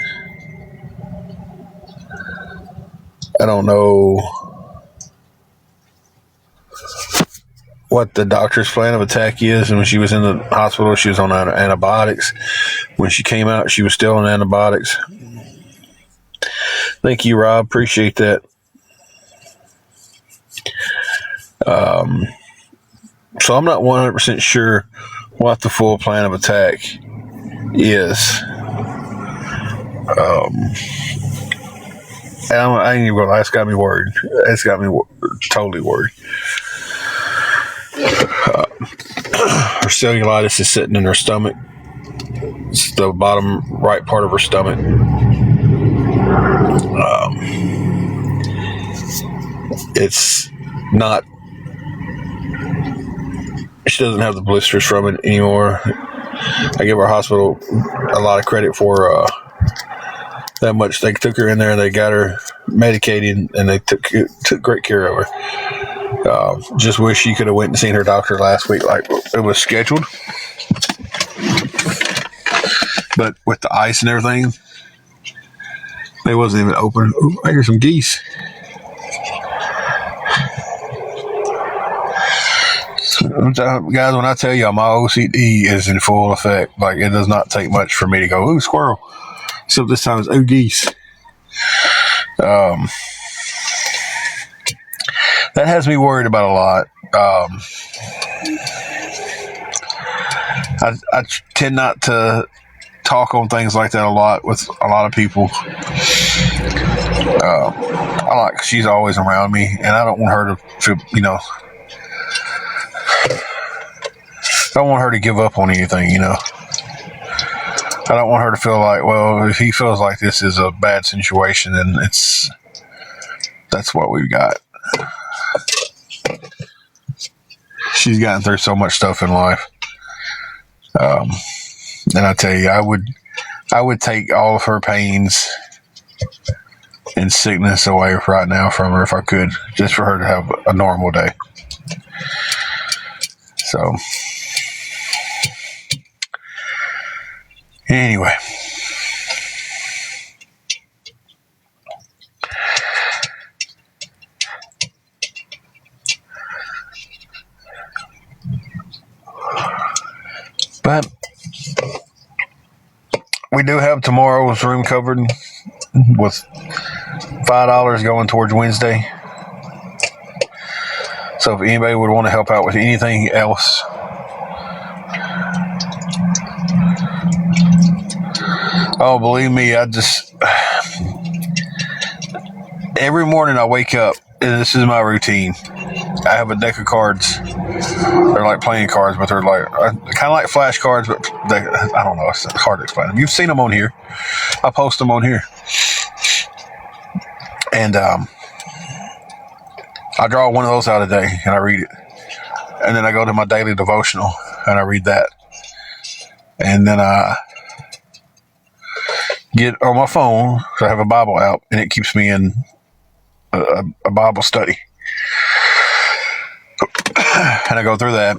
I don't know what the doctor's plan of attack is. And when she was in the hospital, she was on antibiotics. When she came out, she was still on antibiotics. Thank you, Rob. Appreciate that. So I'm not 100% sure what the full plan of attack is. And I ain't even gonna lie, that's got me worried. It's got me totally worried. Her cellulitis is sitting in her stomach. It's the bottom right part of her stomach. It's not. She doesn't have the blisters from it anymore. I give our hospital a lot of credit for that much. They took her in there and they got her medicated and they took great care of her. Just wish she could have went and seen her doctor last week like it was scheduled. But with the ice and everything, they wasn't even open. Ooh, I hear some geese. Guys, when I tell you my OCD is in full effect, like it does not take much for me to go, ooh, squirrel. So this time it's, ooh, geese. That has me worried about a lot. I tend not to talk on things like that a lot with a lot of people. She's always around me, and I don't want her to feel, I don't want her to give up on anything, I don't want her to feel like, well, if he feels like this is a bad situation, then that's what we've got. She's gotten through so much stuff in life. And I tell you, I would take all of her pains and sickness away right now from her if I could, just for her to have a normal day. So, anyway. But we do have tomorrow's room covered with $5 going towards Wednesday. So if anybody would want to help out with anything else, oh, believe me, every morning I wake up, and this is my routine. I have a deck of cards. They're like playing cards, but they're like kind of like flashcards, but I don't know. It's hard to explain them. You've seen them on here. I post them on here. And I draw one of those out a day, and I read it. And then I go to my daily devotional, and I read that. And then I get on my phone, so I have a Bible app, and it keeps me in a Bible study. And I go through that,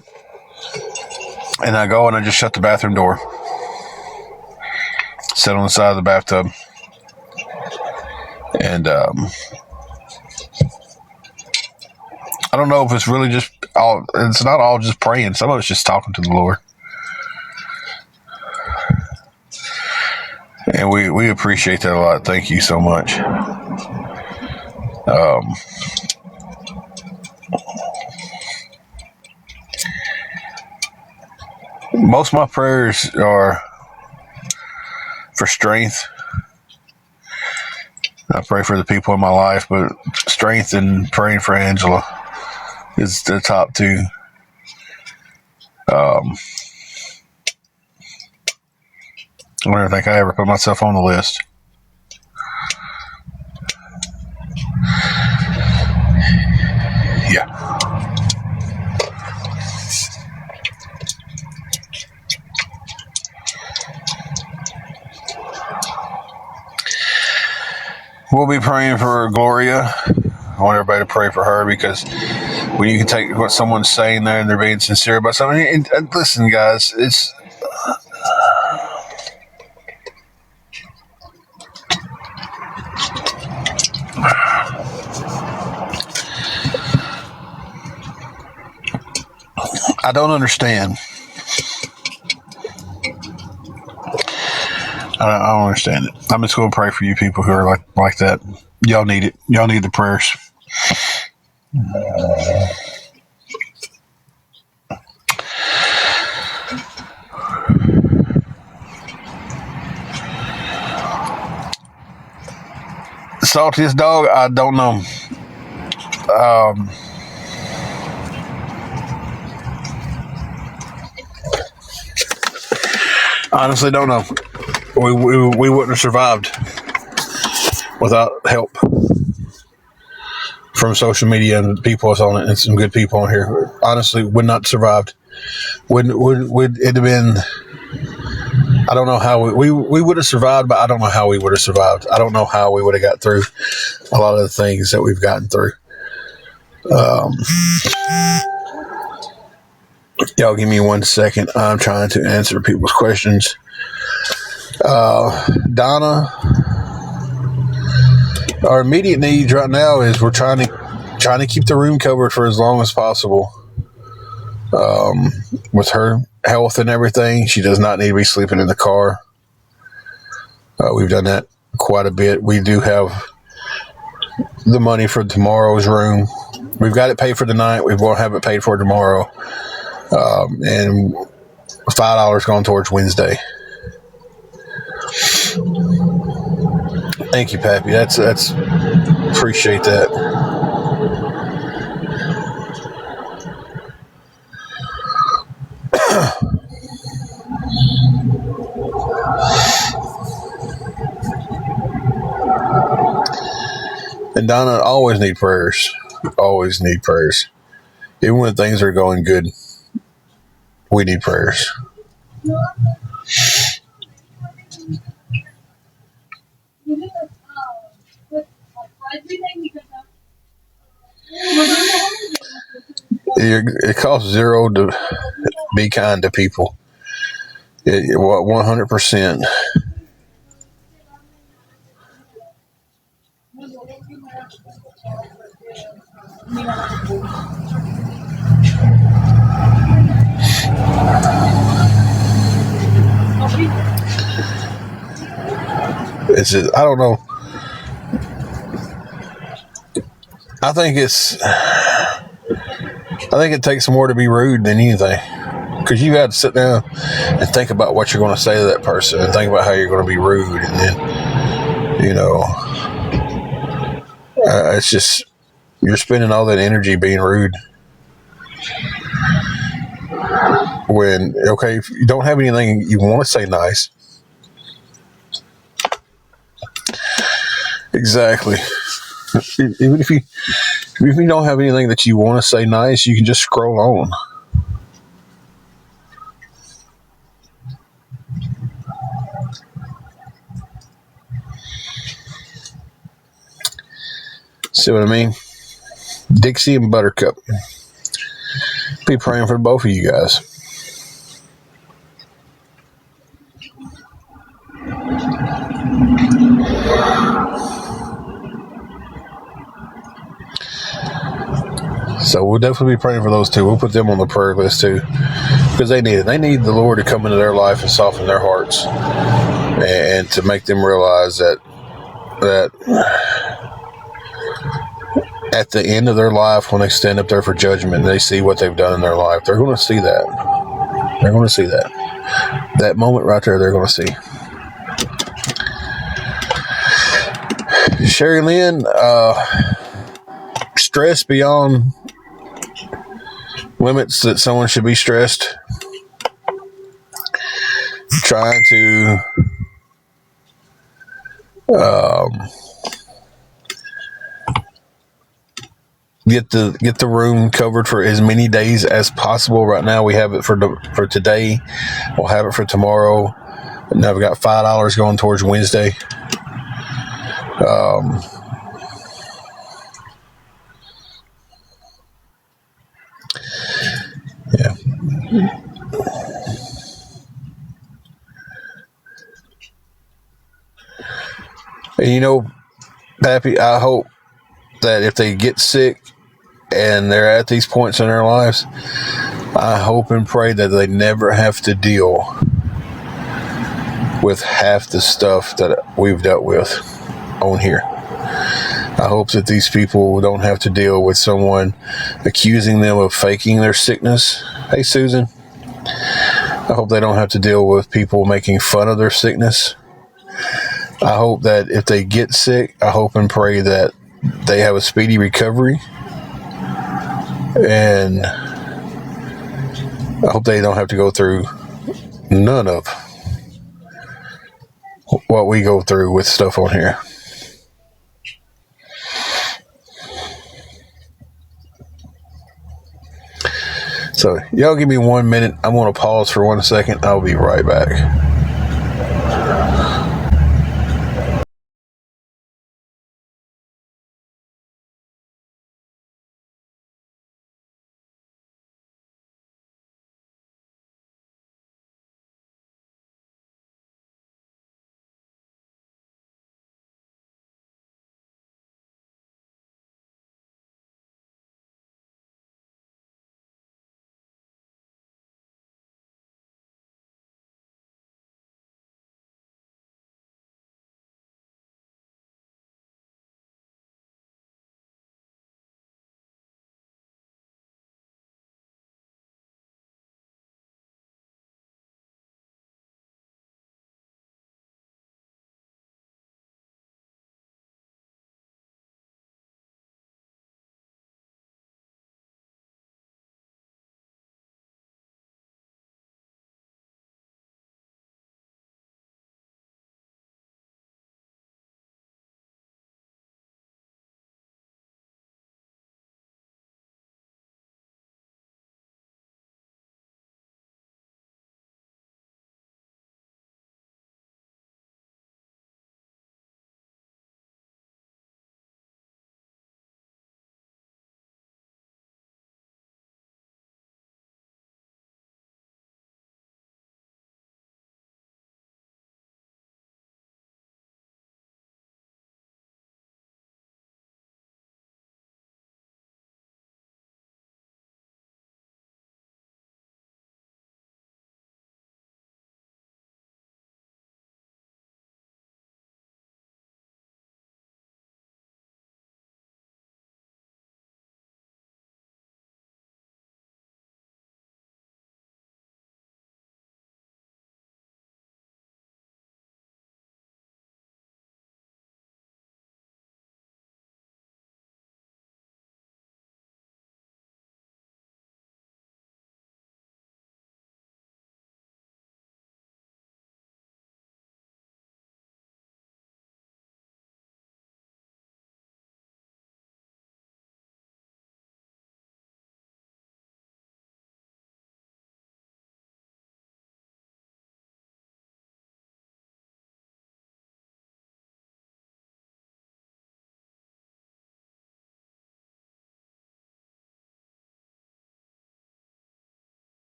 and I go and I just shut the bathroom door, sit on the side of the bathtub, and I don't know if it's really just it's not all just praying. Some of it's just talking to the Lord. And we appreciate that a lot. Thank you so much. Most of my prayers are for strength. I pray for the people in my life, but strength and praying for Angela is the top two. I don't think I ever put myself on the list. Yeah. We'll be praying for Gloria. I want everybody to pray for her, because when you can take what someone's saying there and they're being sincere about something, and listen, guys, it's I don't understand. I don't understand it. I'm just going to pray for you people who are like that. Y'all need it. Y'all need the prayers. Saltiest dog? I don't know. Honestly, don't know. We wouldn't have survived without help from social media and people on it, and some good people on here. Honestly, would not have survived. Would it have been? I don't know how we would have survived, but I don't know how we would have survived. I don't know how we would have got through a lot of the things that we've gotten through. Y'all give me 1 second. I'm trying to answer people's questions. Donna, our immediate needs right now is we're trying to keep the room covered for as long as possible. With her health and everything, she does not need to be sleeping in the car. We've done that quite a bit. We do have the money for tomorrow's room. We've got it paid for tonight. We won't have it paid for tomorrow. And $5 going towards Wednesday. Thank you, Pappy. That's appreciate that. And Donna, always need prayers. Always need prayers. Even when things are going good, we need prayers. It costs zero to be kind to people. 100%. I don't know. I think it takes more to be rude than anything, because you have to sit down and think about what you're going to say to that person, and think about how you're going to be rude, and then it's just you're spending all that energy being rude. When if you don't have anything you want to say nice, exactly. Even if you don't have anything that you want to say nice, you can just scroll on. See what I mean? Dixie and Buttercup. Be praying for both of you guys. So we'll definitely be praying for those two. We'll put them on the prayer list too, because they need it. They need the Lord to come into their life and soften their hearts, and to make them realize that at the end of their life, when they stand up there for judgment and they see what they've done in their life, they're going to see that. They're going to see that. That moment right there, they're going to see. Sherry Lynn, stress beyond limits that someone should be stressed. Trying to get the room covered for as many days as possible. Right now, we have it for today. We'll have it for tomorrow. Now we've got $5 going towards Wednesday. Yeah. And Pappy, I hope that if they get sick and they're at these points in their lives, I hope and pray that they never have to deal with half the stuff that we've dealt with on here. I hope that these people don't have to deal with someone accusing them of faking their sickness. Hey, Susan. I hope they don't have to deal with people making fun of their sickness. I hope that if they get sick, I hope and pray that they have a speedy recovery. And I hope they don't have to go through none of what we go through with stuff on here. So, y'all give me 1 minute. I'm going to pause for 1 second. I'll be right back.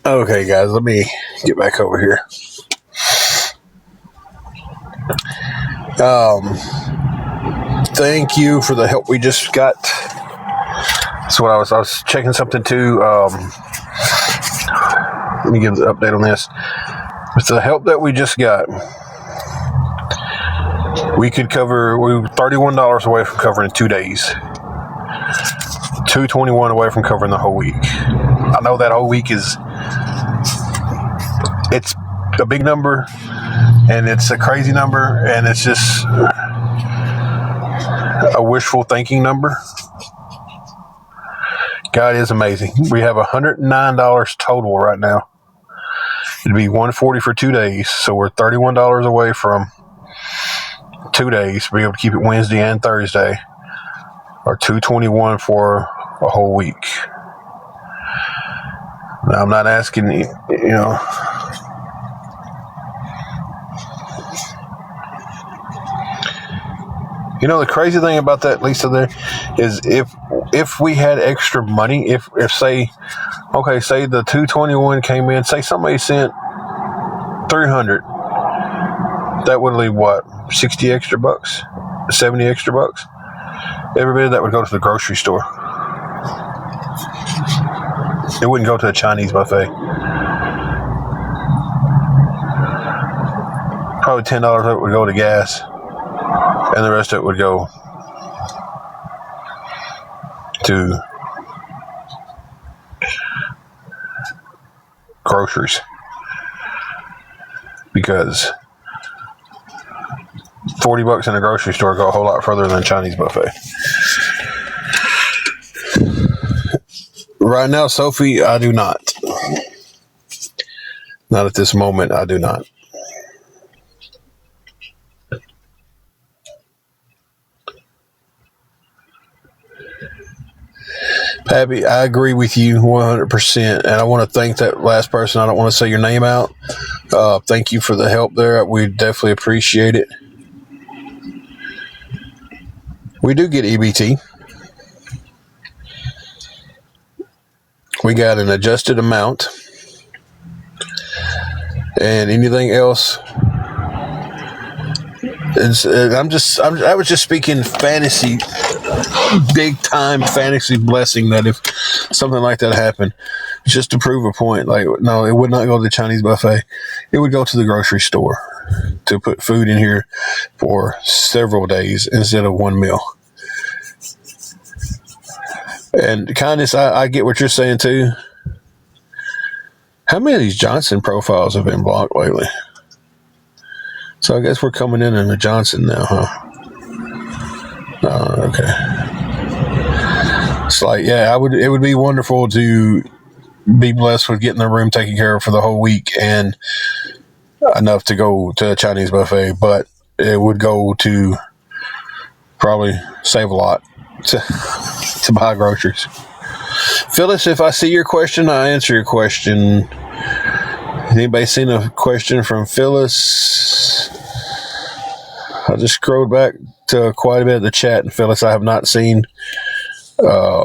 Okay, guys, let me get back over here. Thank you for the help we just got. That's what I was checking something too. Let me give the update on this. With the help that we just got, we were $31 away from covering 2 days. $221 away from covering the whole week. I know that whole week it's a big number, and it's a crazy number, and it's just a wishful thinking number. God is amazing. We have $109 total right now. It'd be $140 for 2 days, so we're $31 away from 2 days to be able to keep it Wednesday and Thursday, or $221 for a whole week. Now, I'm not asking you, the crazy thing about that, Lisa, there is if we had extra money, if say the 221 came in, say somebody sent 300, that would leave what, 60 extra bucks, 70 extra bucks. Every bit of that would go to the grocery store. It wouldn't go to a Chinese buffet. Probably $10 of it would go to gas, and the rest of it would go to groceries, because $40 in a grocery store go a whole lot further than a Chinese buffet. Right now, Sophie, I do not. Not at this moment, I do not. Pappy, I agree with you 100%, and I want to thank that last person. I don't want to say your name out. Thank you for the help there. We definitely appreciate it. We do get EBT. We got an adjusted amount, and anything else. I was just speaking fantasy, big time fantasy blessing, that if something like that happened, just to prove a point. Like, no, it would not go to the Chinese buffet. It would go to the grocery store to put food in here for several days instead of one meal. And Kindness, I get what you're saying too. How many of these Johnson profiles have been blocked lately? So I guess we're coming in a Johnson now, huh? Okay. It's like, yeah, it would be wonderful to be blessed with getting the room taken care of for the whole week and enough to go to a Chinese buffet, but it would go to probably save a lot to buy groceries. Phyllis, if I see your question, I answer your question. Anybody seen a question from Phyllis? I just scrolled back to quite a bit of the chat, and Phyllis, I have not seen a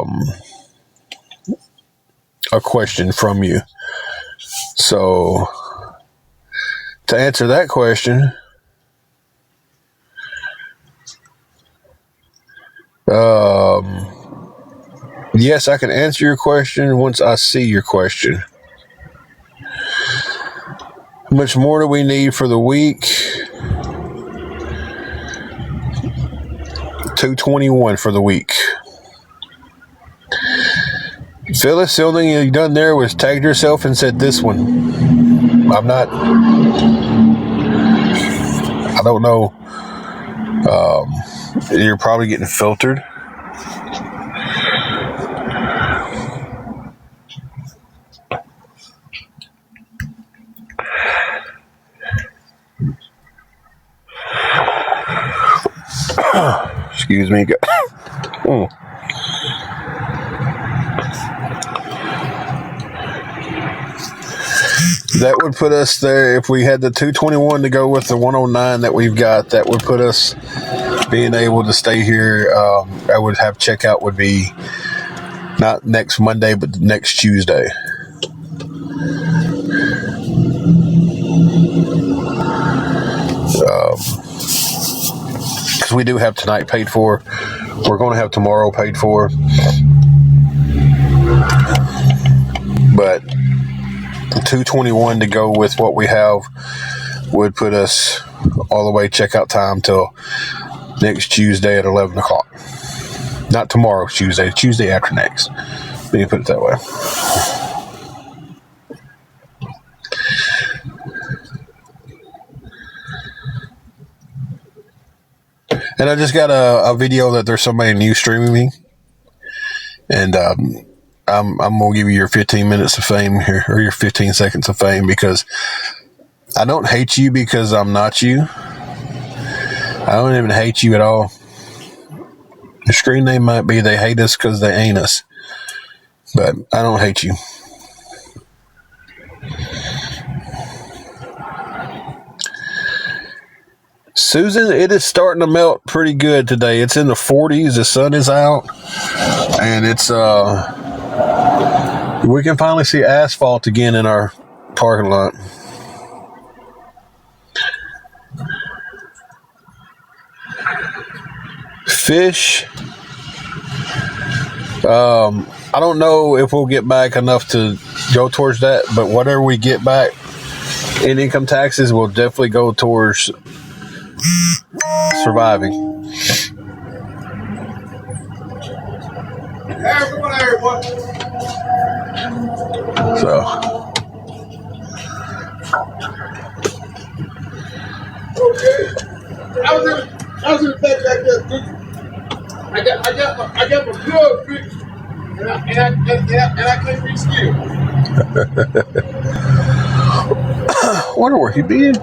question from you. So, to answer that question, yes, I can answer your question once I see your question. How much more do we need for the week? $221 for the week. Phyllis, the only thing you done there was tagged yourself and said this one. I don't know. You're probably getting filtered. Excuse me. That would put us there. If we had the 221 to go with the 109 that we've got, that would put us being able to stay here. I would have checkout would be not next Monday, but next Tuesday. Because we do have tonight paid for. We're going to have tomorrow paid for. But the 221 to go with what we have would put us all the way checkout time till next Tuesday at 11 o'clock. Not tomorrow, Tuesday after next. Let me put it that way. And I just got a video that there's somebody new streaming me. And I'm going to give you your 15 minutes of fame here, or your 15 seconds of fame, because I don't hate you because I'm not you. I don't even hate you at all. Your screen name might be They Hate Us Because They Ain't Us. But I don't hate you. Susan, it is starting to melt pretty good today. It's in the 40s. The sun is out. And it's, we can finally see asphalt again in our parking lot. Fish. I don't know if we'll get back enough to go towards that, but whatever we get back in income taxes will definitely go towards surviving. So. Okay. I was in the back there. I got my blood fixed, and I can't be still. Wonder where he been.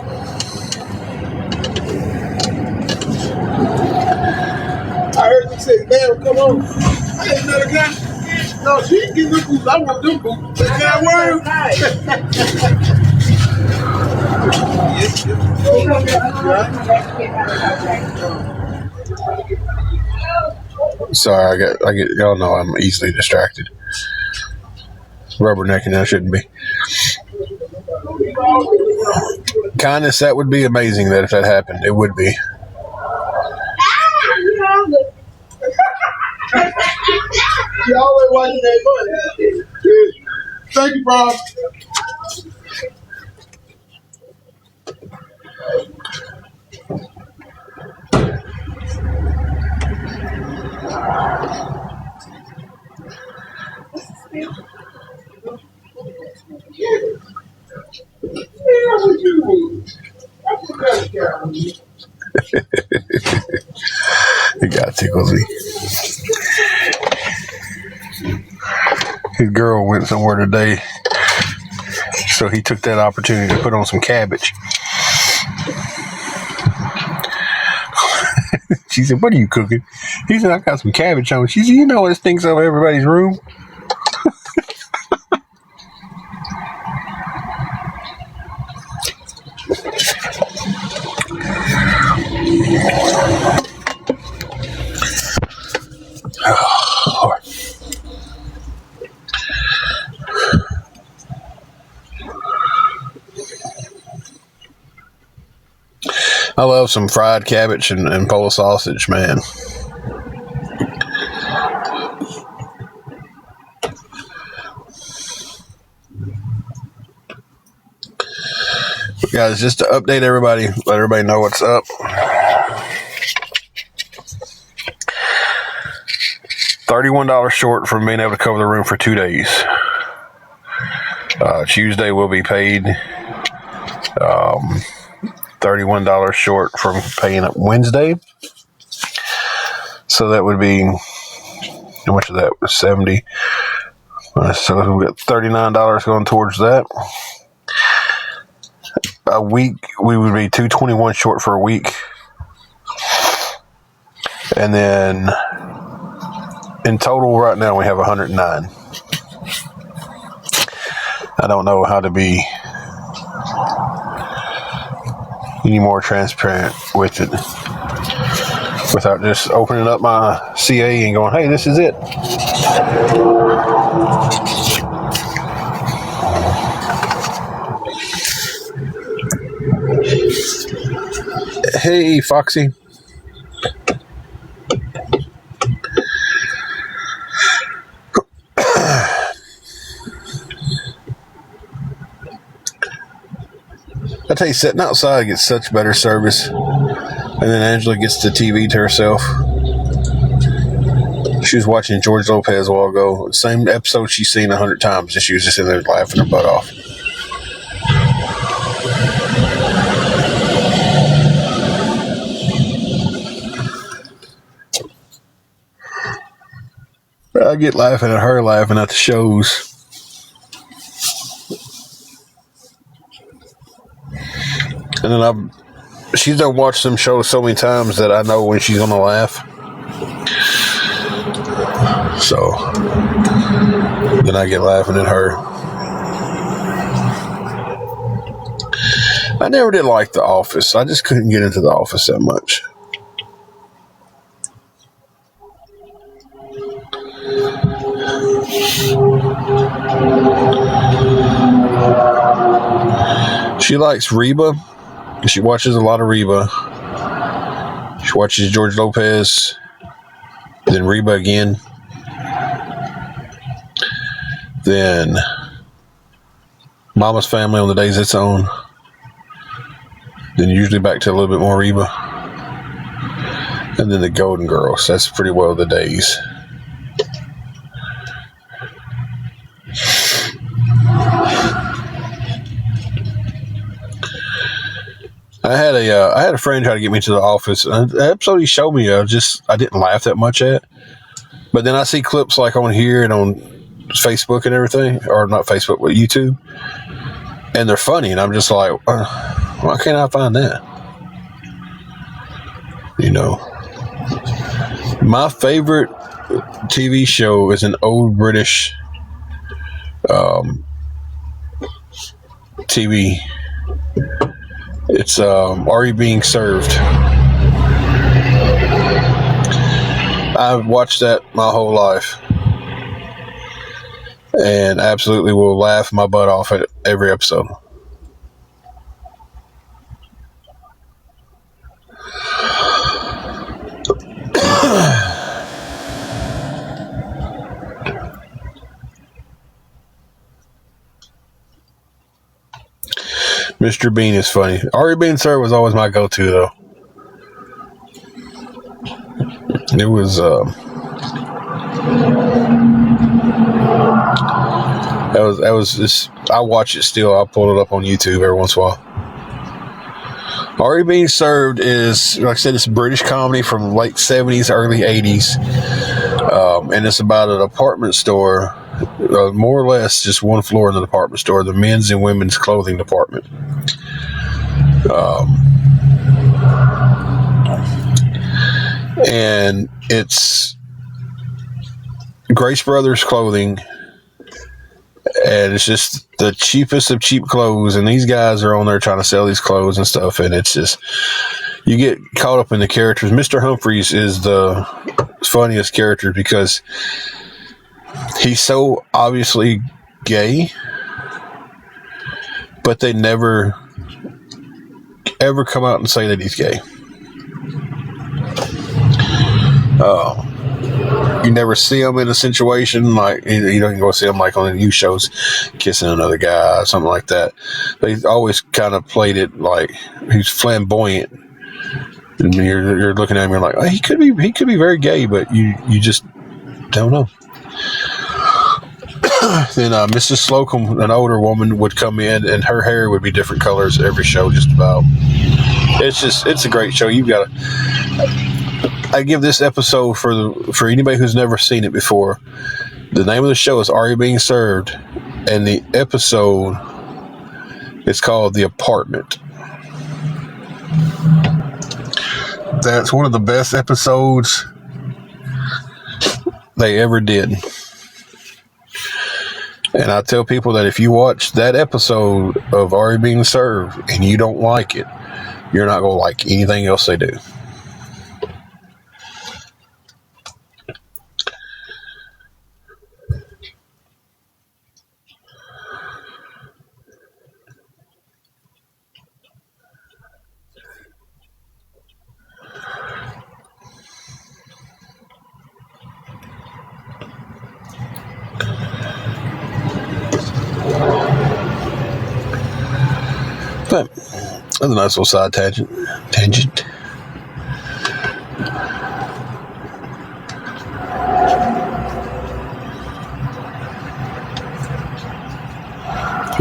I heard you say, "Man, come on." I ain't another guy. No, she ain't getting them boots. I want them boots. Is that word? Sorry, I get y'all know I'm easily distracted. Rubbernecking, I shouldn't be. Kindness, that would be amazing. That if that happened, it would be. Y'all ain't watching that money. Thank you, Bob. It got tickles me. His girl went somewhere today, so he took that opportunity to put on some cabbage. She said, "What are you cooking?" He said, "I got some cabbage on." She said, "You know it stinks over everybody's room." I love some fried cabbage and Polish sausage, man. Guys, just to update everybody, let everybody know what's up. $31 short from being able to cover the room for 2 days. Tuesday will be paid. $31 short from paying up Wednesday. So that would be, how much of that was 70? So we got $39 going towards that. A week, we would be $221 short for a week. And then in total right now we have 109. I don't know how to be any more transparent with it without just opening up my CA and going, "Hey, this is it." Hey, Foxy. I tell you, sitting outside gets such better service. And then Angela gets the TV to herself. She was watching George Lopez a while ago. Same episode she's seen 100 times, and she was just in there laughing her butt off. I get laughing at her laughing at the shows. And then she's done watched them shows so many times that I know when she's gonna laugh. So then I get laughing at her. I never did like The Office. I just couldn't get into The Office that much. She likes Reba. She watches a lot of Reba. She watches George Lopez. Then Reba again. Then Mama's Family on the days it's on. Then usually back to a little bit more Reba. And then the Golden Girls. That's pretty well the days. I had a friend try to get me to The Office. The episode he showed me, I didn't laugh that much at. But then I see clips like on here and on Facebook and everything, or not Facebook, but YouTube, and they're funny, and I'm just like, why can't I find that? You know, my favorite TV show is an old British TV. It's Are You Being Served? I've watched that my whole life and absolutely will laugh my butt off at every episode. Mr. Bean is funny. Are You Being Served was always my go-to, though. It was that was just, I watch it still. I'll pull it up on YouTube every once in a while. Are You Being Served is, like I said, it's a British comedy from late 70s, early 80s. And it's about an apartment store, more or less just one floor in the department store, the men's and women's clothing department. And it's Grace Brothers clothing, and it's just the cheapest of cheap clothes, and these guys are on there trying to sell these clothes and stuff, and it's just, you get caught up in the characters. Mr. Humphreys is the funniest character because he's so obviously gay, but they never ever come out and say that he's gay. You never see him in a situation like, you don't go see him like on the news shows kissing another guy or something like that. They always kind of played it like he's flamboyant, and you're looking at him, you're like, oh, he could be very gay, but you just don't know. Then Mrs. Slocum, an older woman, would come in, and her hair would be different colors every show, just about. It's a great show. You've got to. I give this episode for anybody who's never seen it before. The name of the show is Are You Being Served? And the episode is called The Apartment. That's one of the best episodes they ever did. And I tell people that if you watch that episode of Are You Being Served and you don't like it, you're not going to like anything else they do. But that's a nice little side tangent.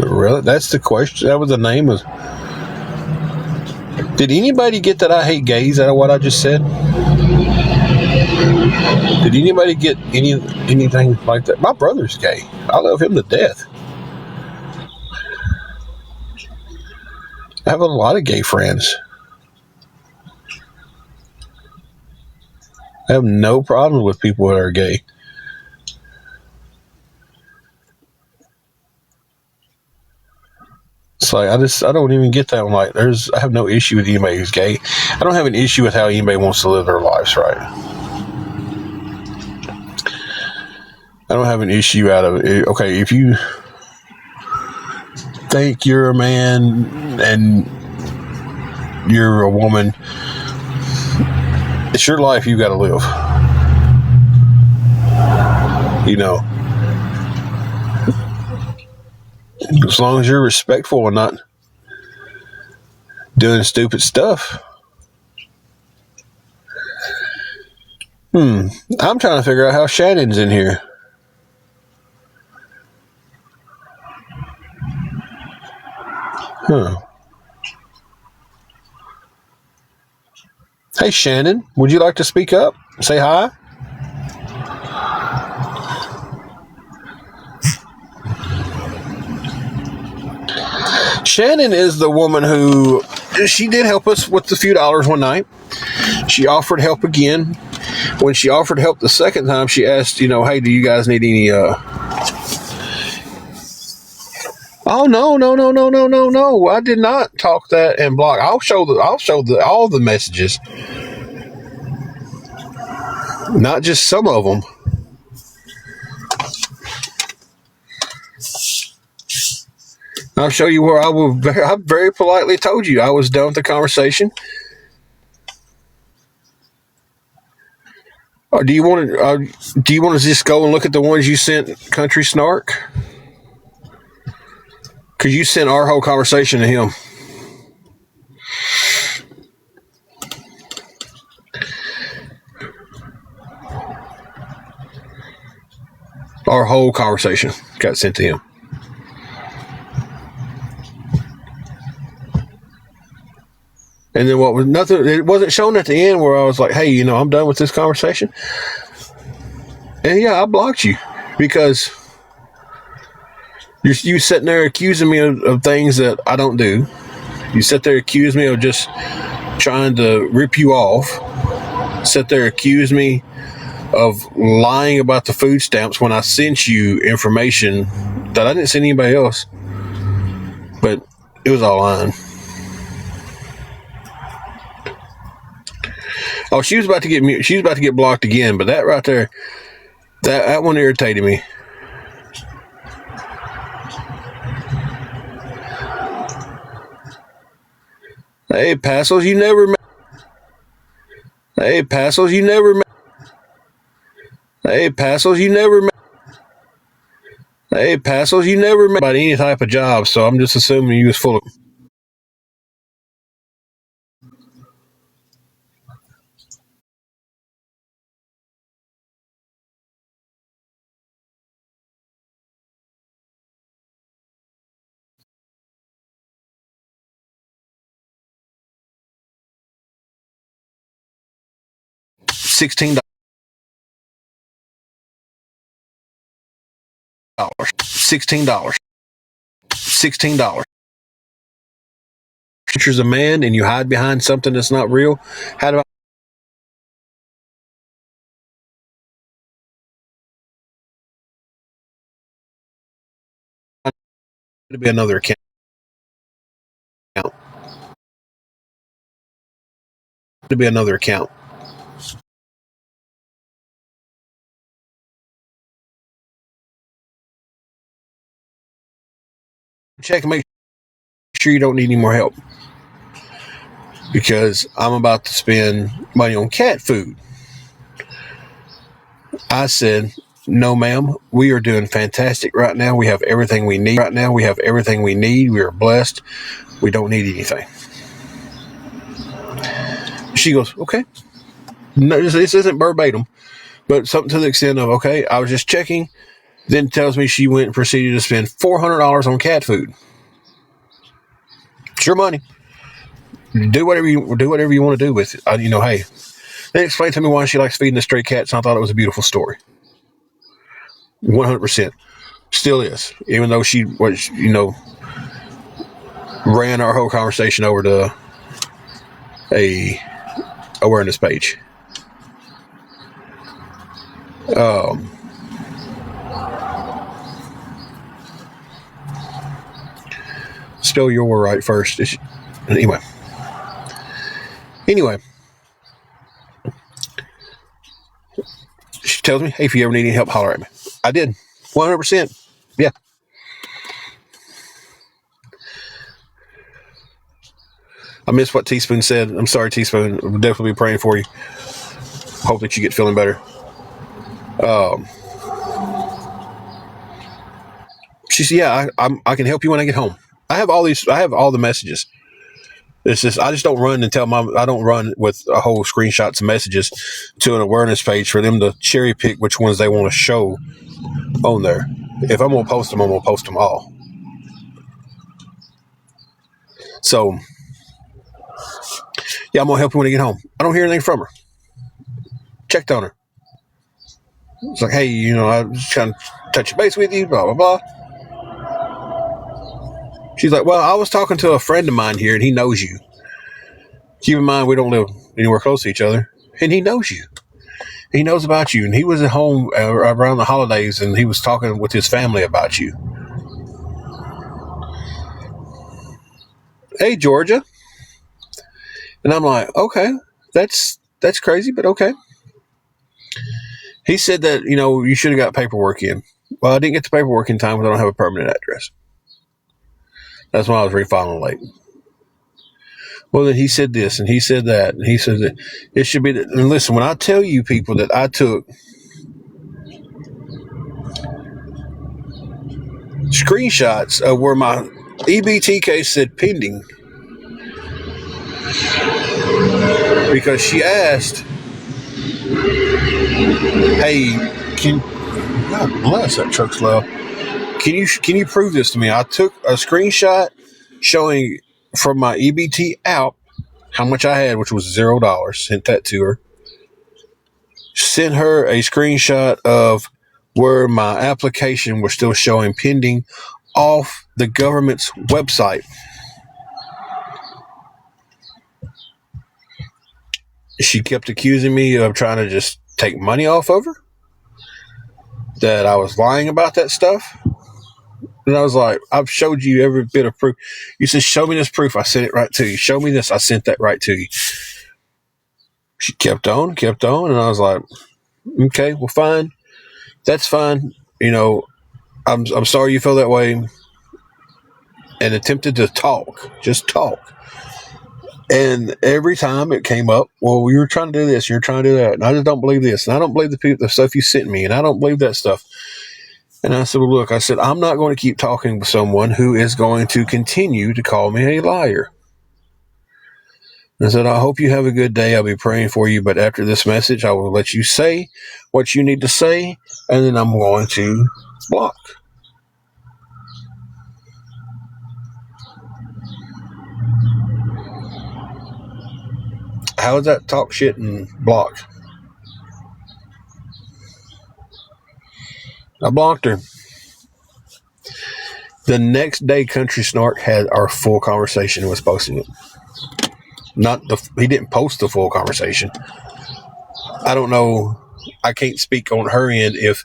Really? That's the question. That was the name of. Did anybody get that I hate gays out of what I just said? Did anybody get anything like that? My brother's gay. I love him to death. I have a lot of gay friends. I have no problem with people that are gay. It's like I don't even get that. I'm like, I have no issue with anybody who's gay. I don't have an issue with how anybody wants to live their lives, right? I don't have an issue out of it. Okay, if you think you're a man and you're a woman, it's your life you got to live. You know, as long as you're respectful and not doing stupid stuff. I'm trying to figure out how Shannon's in here. Hey, Shannon, would you like to speak up? Say hi. Shannon is the woman who, she did help us with the few dollars one night. She offered help again. When she offered help the second time, she asked, hey, do you guys need any, Oh, no. I did not talk that and block. I'll show all the messages. Not just some of them. I'll show you where I very politely told you I was done with the conversation. Or do you want to just go and look at the ones you sent, Country Snark? Because you sent our whole conversation to him. Our whole conversation got sent to him. And then it wasn't shown at the end where I was like, hey, I'm done with this conversation. And yeah, I blocked you because you sitting there accusing me of things that I don't do. You sit there accuse me of just trying to rip you off. Sit there accuse me of lying about the food stamps when I sent you information that I didn't send anybody else. But it was all lying. Oh, she was about to get blocked again, but that right there, that one irritated me. Hey, Passos, you never met. Hey, Passos, you never met. Hey, Passos, you never met. Hey, Passos, you never met about any type of job, so I'm just assuming you was full of. $16. $16. $16. Pictures a man and you hide behind something that's not real. How do I to be another account? To be another account. Check and make sure you don't need any more help. Because I'm about to spend money on cat food. I said, no, ma'am, we are doing fantastic right now. We have everything we need. We are blessed. We don't need anything. She goes, okay. No, this isn't verbatim, but something to the extent of, okay, I was just checking. Then tells me she went and proceeded to spend $400 on cat food. It's your money. Do whatever you want to do with it. Hey, They explained to me why she likes feeding the stray cats, and I thought it was a beautiful story. 100%. Still is. Even though she was, ran our whole conversation over to a awareness page. Spell your word right first. Anyway, she tells me, hey, if you ever need any help, holler at me. I did. 100%. Yeah. I missed what Teaspoon said. I'm sorry, Teaspoon. We'll definitely be praying for you. Hope that you get feeling better. She said, yeah, I can help you when I get home. I have all the messages. It's just, I just don't run and tell I don't run with a whole screenshots of messages to an awareness page for them to cherry pick which ones they want to show on there. If I'm going to post them, I'm going to post them all. So, yeah, I'm going to help you when I get home. I don't hear anything from her. Checked on her. It's like, hey, I was just trying to touch base with you, blah, blah, blah. She's like, well, I was talking to a friend of mine here, and he knows you. Keep in mind, we don't live anywhere close to each other, and he knows you. He knows about you, and he was at home around the holidays, and he was talking with his family about you. Hey, Georgia. And I'm like, okay, that's crazy, but okay. He said that, you should have got paperwork in. Well, I didn't get the paperwork in time because I don't have a permanent address. That's why I was refiling late. Well, then he said this, and he said that, and he said that it should be. And listen, when I tell you people that I took screenshots of where my EBT case said pending, because she asked, hey, God bless, that truck's loud. Can you prove this to me? I took a screenshot showing from my EBT out how much I had, which was $0. Sent that to her. Sent her a screenshot of where my application was still showing pending off the government's website. She kept accusing me of trying to just take money off of her, that I was lying about that stuff. And I was like, I've showed you every bit of proof. You said, show me this proof. I sent it right to you. Show me this. I sent that right to you. She kept on. And I was like, okay, well, fine. That's fine. I'm sorry you feel that way. And attempted to just talk. And every time it came up, well, we were trying to do this. You're trying to do that. And I just don't believe this. And I don't believe the stuff you sent me. And I don't believe that stuff. And I said, well, look, I'm not going to keep talking with someone who is going to continue to call me a liar. And I said, I hope you have a good day. I'll be praying for you. But after this message, I will let you say what you need to say. And then I'm going to block. How is that talk shit and block? I blocked her. The next day, Country Snark had our full conversation and was posting it. He didn't post the full conversation. I don't know. I can't speak on her end if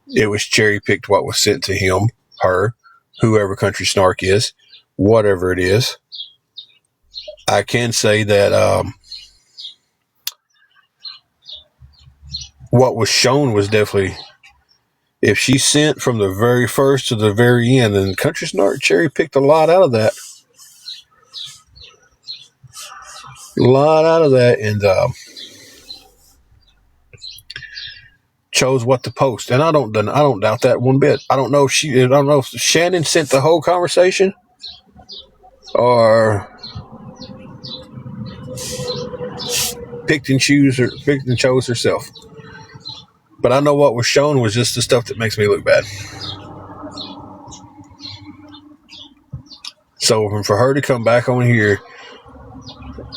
it was cherry picked what was sent to him, her, whoever Country Snark is, whatever it is. I can say that what was shown was definitely, if she sent from the very first to the very end, then Country Snark cherry picked a lot out of that. And chose what to post. And I don't doubt that one bit. I don't know if Shannon sent the whole conversation or picked and chose herself. But I know what was shown was just the stuff that makes me look bad. So for her to come back on here,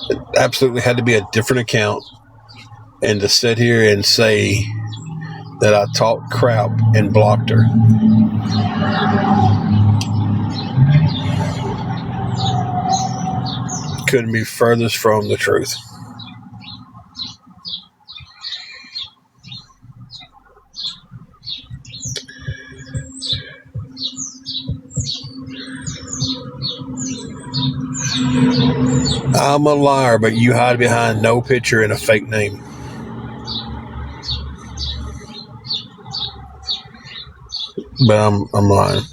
it absolutely had to be a different account And to sit here and say that I talked crap and blocked her. Couldn't be furthest from the truth. I'm a liar, but you hide behind no picture and a fake name. But I'm lying.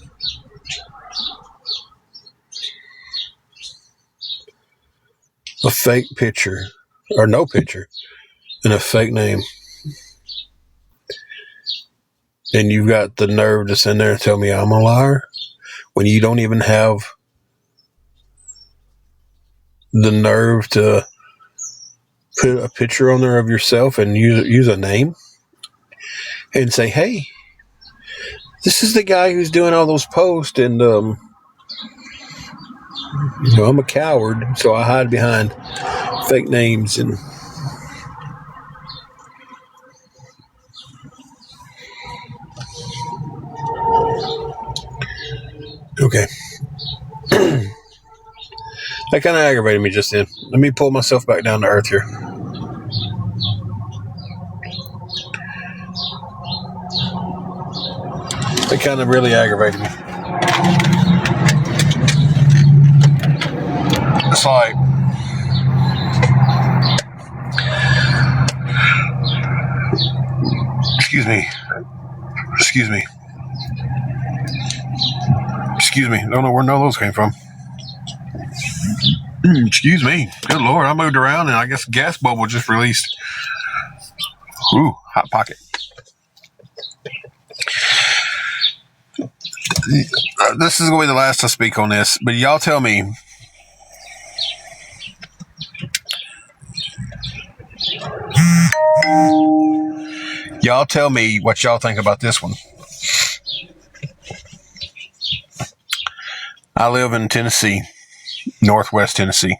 A fake picture, or no picture, and a fake name. And you've got the nerve to sit there and tell me I'm a liar when you don't even have the nerve to put a picture on there of yourself and use a name and say, hey, this is the guy who's doing all those posts, and I'm a coward, so I hide behind fake names. And okay. That kind of aggravated me just then. Let me pull myself back down to earth here. It kind of really aggravated me. It's like, excuse me. I don't know where none of those came from. Excuse me. Good Lord, I moved around and I guess gas bubble just released. Ooh, hot pocket. This is going to be the last I speak on this, but y'all tell me. Y'all tell me what y'all think about this one. I live in Tennessee, Northwest Tennessee.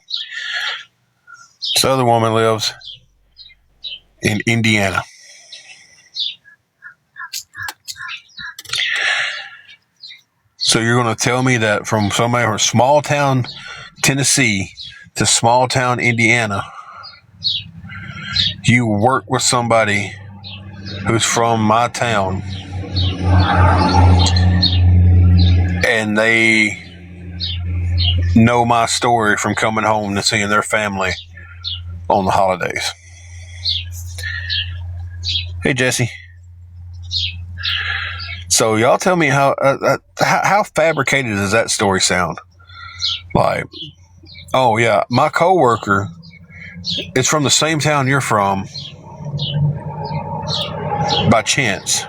This other woman lives in Indiana. So you're going to tell me that from somebody from small town Tennessee to small town Indiana, you work with somebody who's from my town and they know my story from coming home to seeing their family on the holidays. Hey, Jesse. So y'all tell me how fabricated does that story sound? Like, oh yeah, my coworker is from the same town you're from by chance.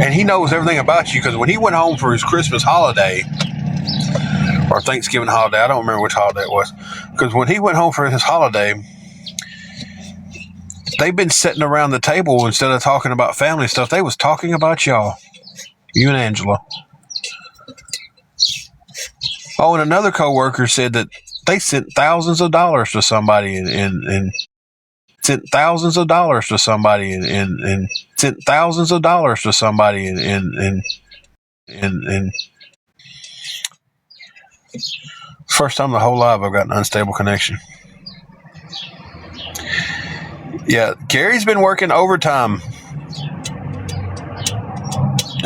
And he knows everything about you because when he went home for his Christmas holiday or Thanksgiving holiday, I don't remember which holiday it was, because when he went home for his holiday, they've been sitting around the table instead of talking about family stuff. They was talking about y'all, you and Angela. Oh, and another coworker said that they sent thousands of dollars to somebody and sent thousands of dollars to somebody and sent thousands of dollars to somebody and first time in the whole life I've got an unstable connection. Yeah, Gary's been working overtime.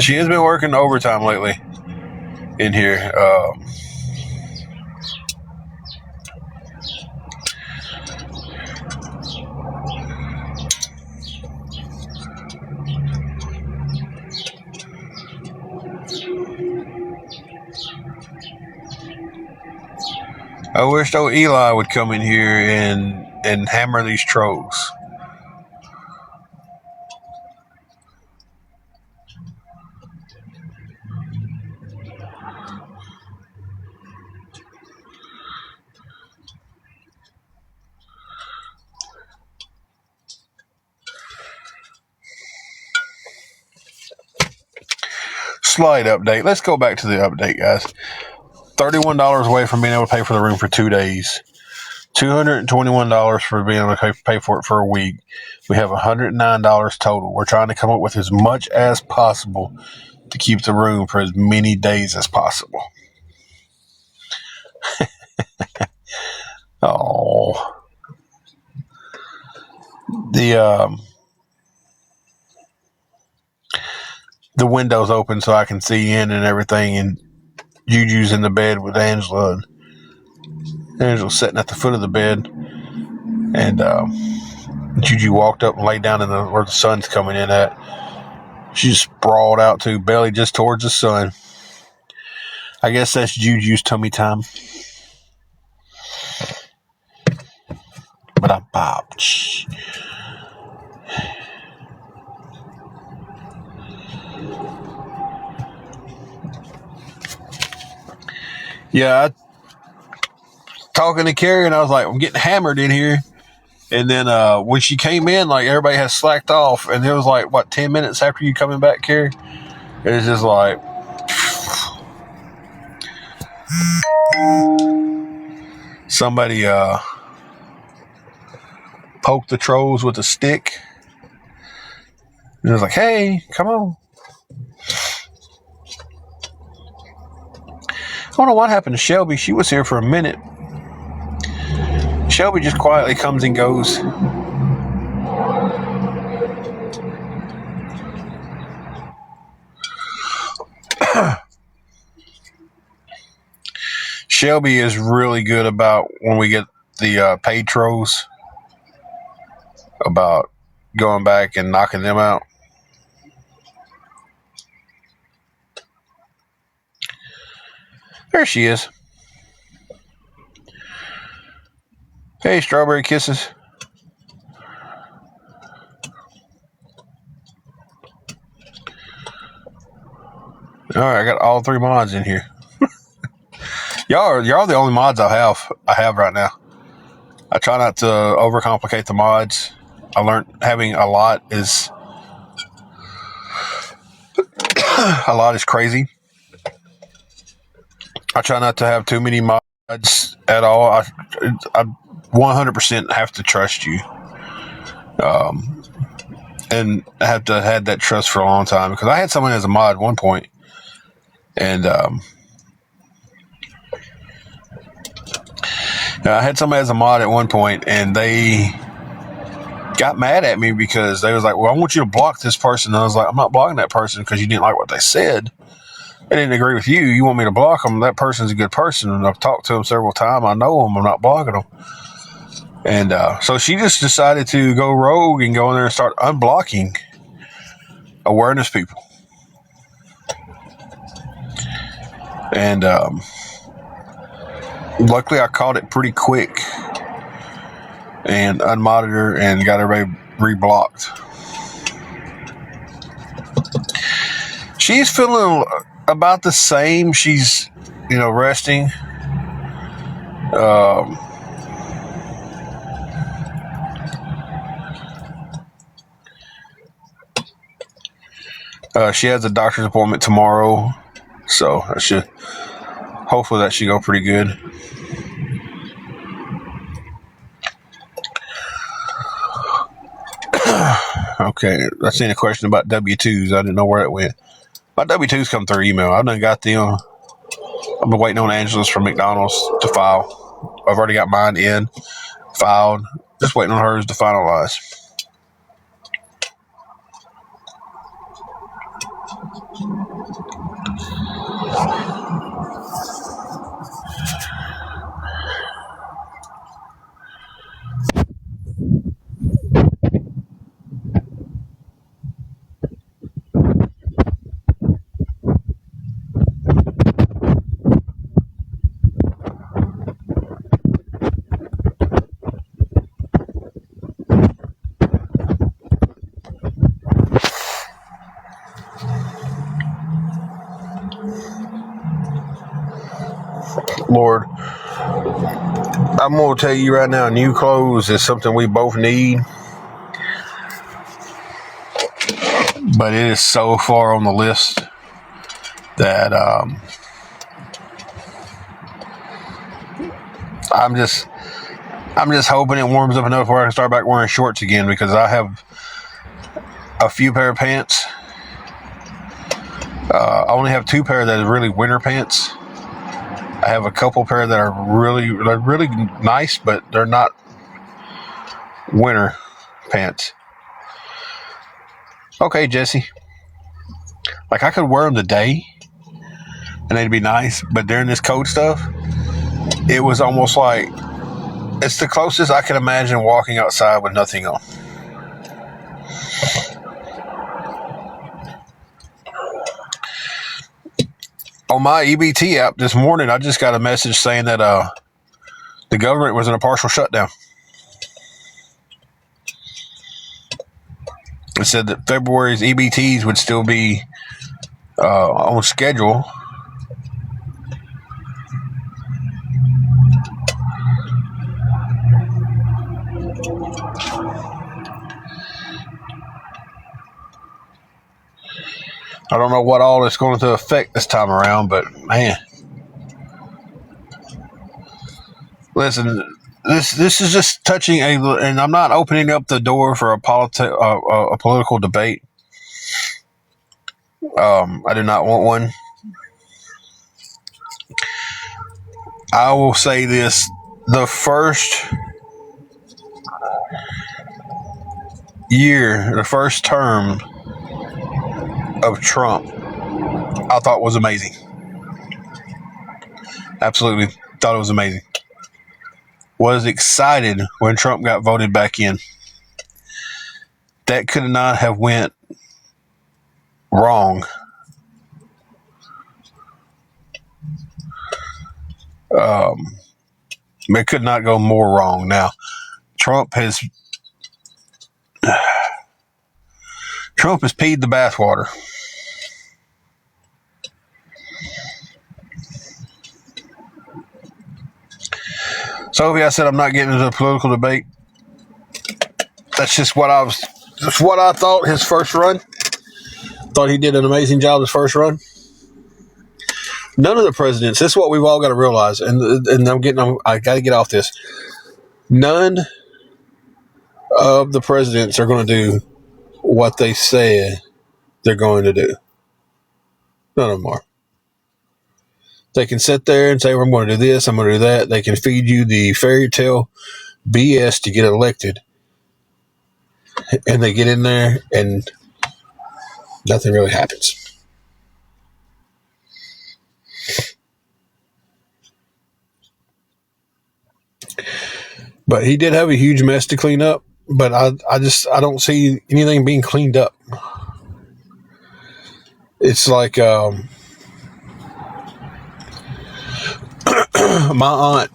She has been working overtime lately in here. I wish old Eli would come in here and hammer these trolls. Slight update. Let's go back to the update, guys. $31 away from being able to pay for the room for 2 days. $221 for being able to pay for it for a week. We have $109 total. We're trying to come up with as much as possible to keep the room for as many days as possible. Oh, the window's open so I can see in and everything, and Juju's in the bed with Angela, and Angela's sitting at the foot of the bed, and Juju walked up and laid down in where the sun's coming in at. She's sprawled out too, belly just towards the sun. I guess that's Juju's tummy time. But I popped. Yeah, talking to Carrie, and I was like, I'm getting hammered in here. And then when she came in, like, everybody has slacked off, and it was like, what, 10 minutes after you coming back, Carrie? It was just like, somebody poked the trolls with a stick. And it was like, hey, come on. I don't know what happened to Shelby. She was here for a minute. Shelby just quietly comes and goes. Shelby is really good about when we get the paid trolls, about going back and knocking them out. There she is. Hey, Strawberry Kisses. All right, I got all 3 mods in here. Y'all are the only mods I have right now. I try not to overcomplicate the mods. I learned having a lot is crazy. I try not to have too many mods at all. I 100% have to trust you. And I have to have had that trust for a long time, because I had someone as a mod at one point, and I had somebody as a mod at one point, and they got mad at me because they was like, well, I want you to block this person. And I was like, I'm not blocking that person because you didn't like what they said. I didn't agree with you. You want me to block them? That person's a good person, and I've talked to them several times. I know them. I'm not blocking them. And so she just decided to go rogue and go in there and start unblocking awareness people. And luckily, I caught it pretty quick and unmodded her and got everybody reblocked. She's feeling about the same. She's, resting. She has a doctor's appointment tomorrow, so hopefully that should go pretty good. Okay, I seen a question about W-2s. I didn't know where it went. My W-2s come through email. I done got them. I've been waiting on Angela's from McDonald's to file. I've already got mine in, filed. Just waiting on hers to finalize. Lord, I'm going to tell you right now, new clothes is something we both need. But it is so far on the list that I'm just hoping it warms up enough where I can start back wearing shorts again, because I have a few pair of pants. I only have 2 pair that are really winter pants. I have a couple pair that are really nice, but they're not winter pants. Okay, Jesse. Like, I could wear them today and they'd be nice, but during this cold stuff, it was almost like it's the closest I can imagine walking outside with nothing on. On my EBT app this morning, I just got a message saying that the government was in a partial shutdown. It said that February's EBTs would still be on schedule. I don't know what all it's going to affect this time around, but man, listen, this is just touching and I'm not opening up the door for a political debate. I do not want one. I will say this: the first year, the first term of Trump, I thought was amazing. Absolutely thought it was amazing. Was excited when Trump got voted back in. That could not have went wrong. It could not go more wrong. Now, Trump has peed the bathwater. Sophie, I said I'm not getting into a political debate. That's just what I thought his first run. Thought he did an amazing job his first run. None of the presidents, this is what we've all got to realize, and I got to get off this. None of the presidents are going to do what they say they're going to do. None of them are. They can sit there and say, I'm going to do this, I'm going to do that. They can feed you the fairy tale BS to get elected. And they get in there and nothing really happens. But he did have a huge mess to clean up. But I don't see anything being cleaned up. It's like my aunt.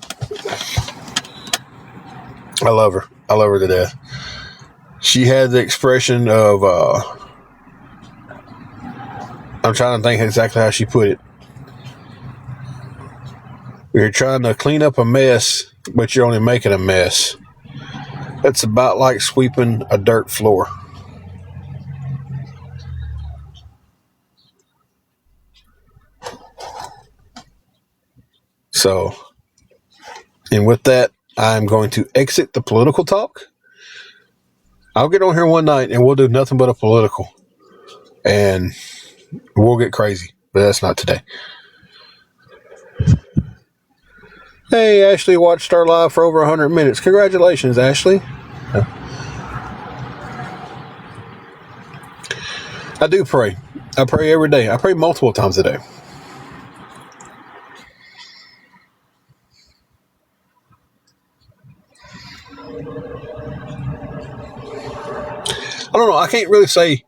I love her. I love her to death. She had the expression of I'm trying to think exactly how she put it. You're trying to clean up a mess, but you're only making a mess. It's about like sweeping a dirt floor. So, and with that, I'm going to exit the political talk. I'll get on here one night and we'll do nothing but a political. And we'll get crazy. But that's not today. Hey, Ashley watched our live for over 100 minutes. Congratulations, Ashley. I do pray. I pray every day. I pray multiple times a day. I don't know. I can't really say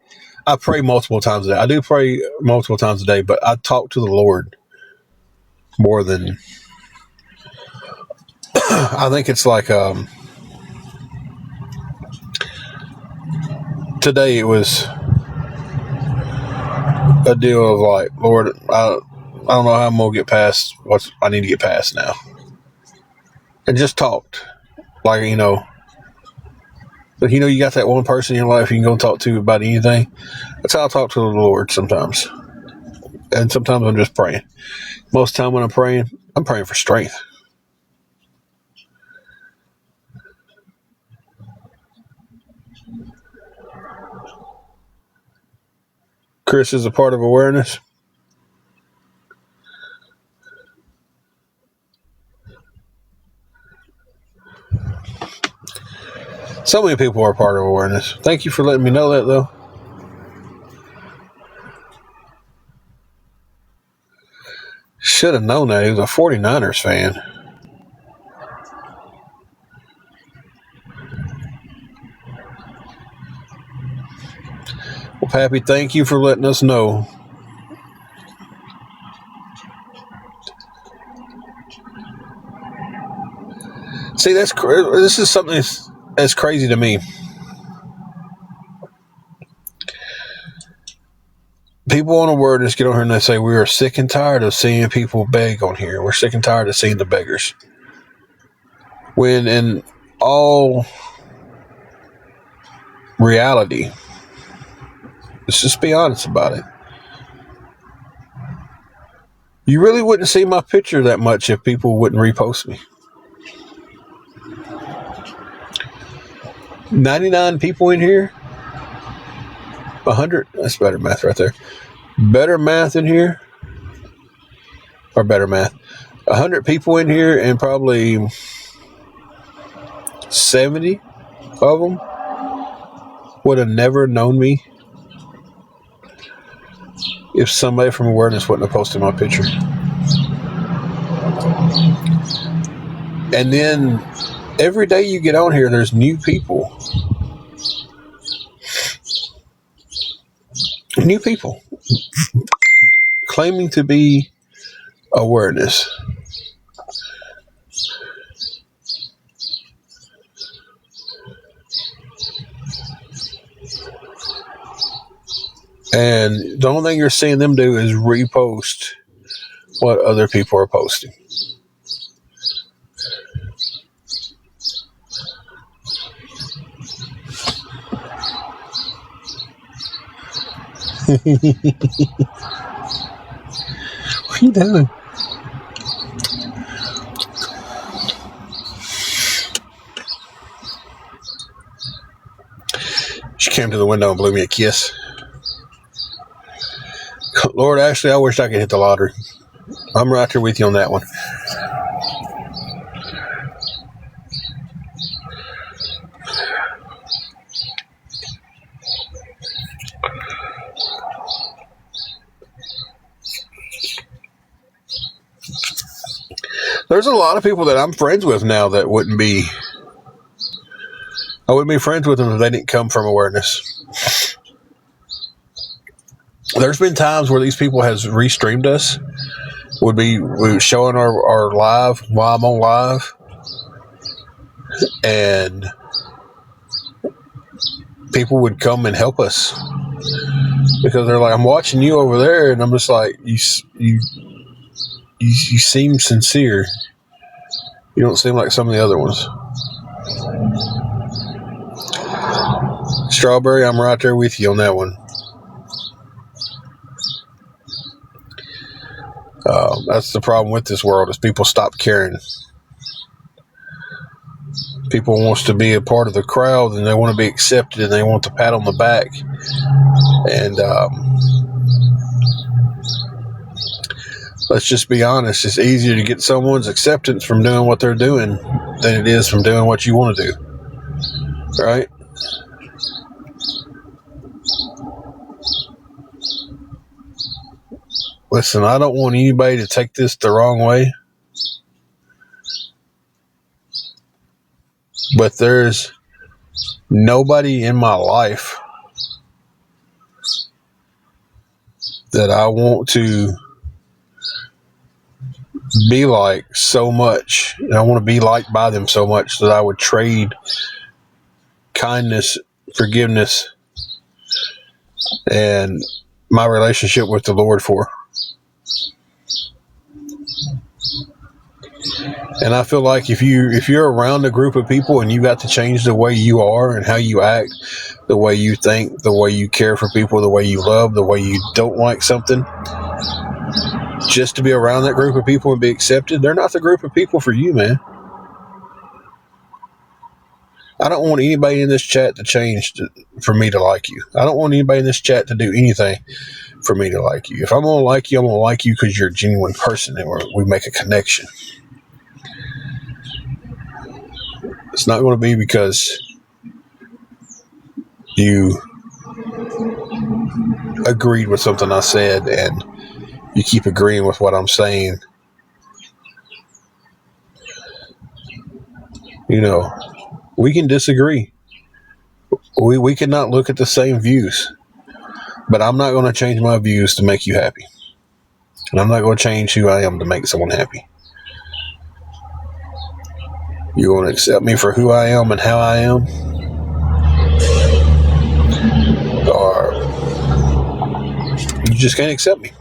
I pray multiple times a day. I do pray multiple times a day, but I talk to the Lord more than... I think it's like today it was a deal of like, Lord, I don't know how I'm going to get past what I need to get past now. And just talked. Like, but you got that one person in your life you can go talk to about anything. That's how I talk to the Lord sometimes. And sometimes I'm just praying. Most of the time when I'm praying for strength. Chris is a part of awareness. So many people are part of awareness. Thank you for letting me know that, though. Should have known that. He was a 49ers fan. Well, Pappy, thank you for letting us know. See, this is something that's crazy to me. People on awareness get on here and they say, we are sick and tired of seeing people beg on here. We're sick and tired of seeing the beggars. When in all reality, let's just be honest about it. You really wouldn't see my picture that much if people wouldn't repost me. 99 people in here. 100. That's better math right there. Better math in here. Or better math. 100 people in here and probably 70 of them would have never known me if somebody from awareness wouldn't have posted my picture. And then every day you get on here, there's new people. New people claiming to be awareness. And the only thing you're seeing them do is repost what other people are posting. What are you doing? She came to the window and blew me a kiss. Lord, Ashley, I wish I could hit the lottery. I'm right there with you on that one. There's a lot of people that I'm friends with now that I wouldn't be friends with them if they didn't come from awareness. There's been times where these people has restreamed us. We were showing our live while I'm on live. And people would come and help us. Because they're like, I'm watching you over there, and I'm just like, you seem sincere. You don't seem like some of the other ones. Strawberry, I'm right there with you on that one. That's the problem with this world, is people stop caring. People wants to be a part of the crowd, and they want to be accepted, and they want the pat on the back. And let's just be honest, it's easier to get someone's acceptance from doing what they're doing than it is from doing what you want to do. Right? Listen, I don't want anybody to take this the wrong way, but there's nobody in my life that I want to be like so much, and I want to be liked by them so much that I would trade kindness, forgiveness, and my relationship with the Lord for. And I feel like if you're around a group of people and you got to change the way you are and how you act, the way you think, the way you care for people, the way you love, the way you don't like something, just to be around that group of people and be accepted, they're not the group of people for you, man. I don't want anybody in this chat to change for me to like you. I don't want anybody in this chat to do anything for me to like you. If I'm going to like you, I'm going to like you because you're a genuine person and we make a connection. It's not going to be because you agreed with something I said and you keep agreeing with what I'm saying. You know, we can disagree. We cannot look at the same views, but I'm not going to change my views to make you happy. And I'm not going to change who I am to make someone happy. You're going to accept me for who I am and how I am? Or you just can't accept me.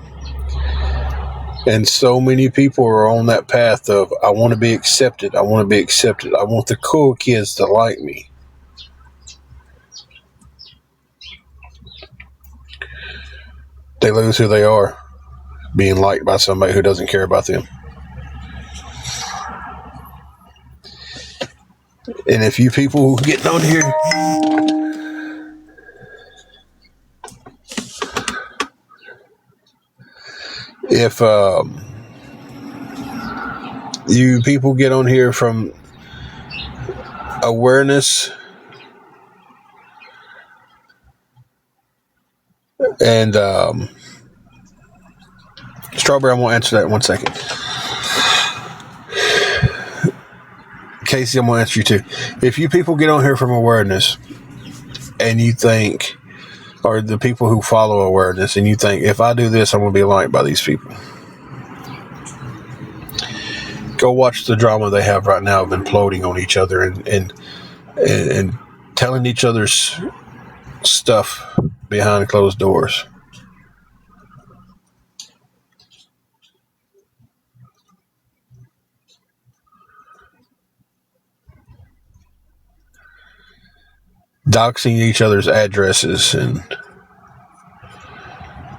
And so many people are on that path of, I want to be accepted. I want to be accepted. I want the cool kids to like me. They lose who they are, being liked by somebody who doesn't care about them. And if you people getting on here, if you people get on here from awareness and Strawberry, I'm going to answer that in 1 second. Casey, I'm going to answer you too. If you people get on here from awareness and you think, or the people who follow awareness, and you think, if I do this, I'm going to be liked by these people. Go watch the drama they have right now of imploding on each other and telling each other's stuff behind closed doors. Doxing each other's addresses and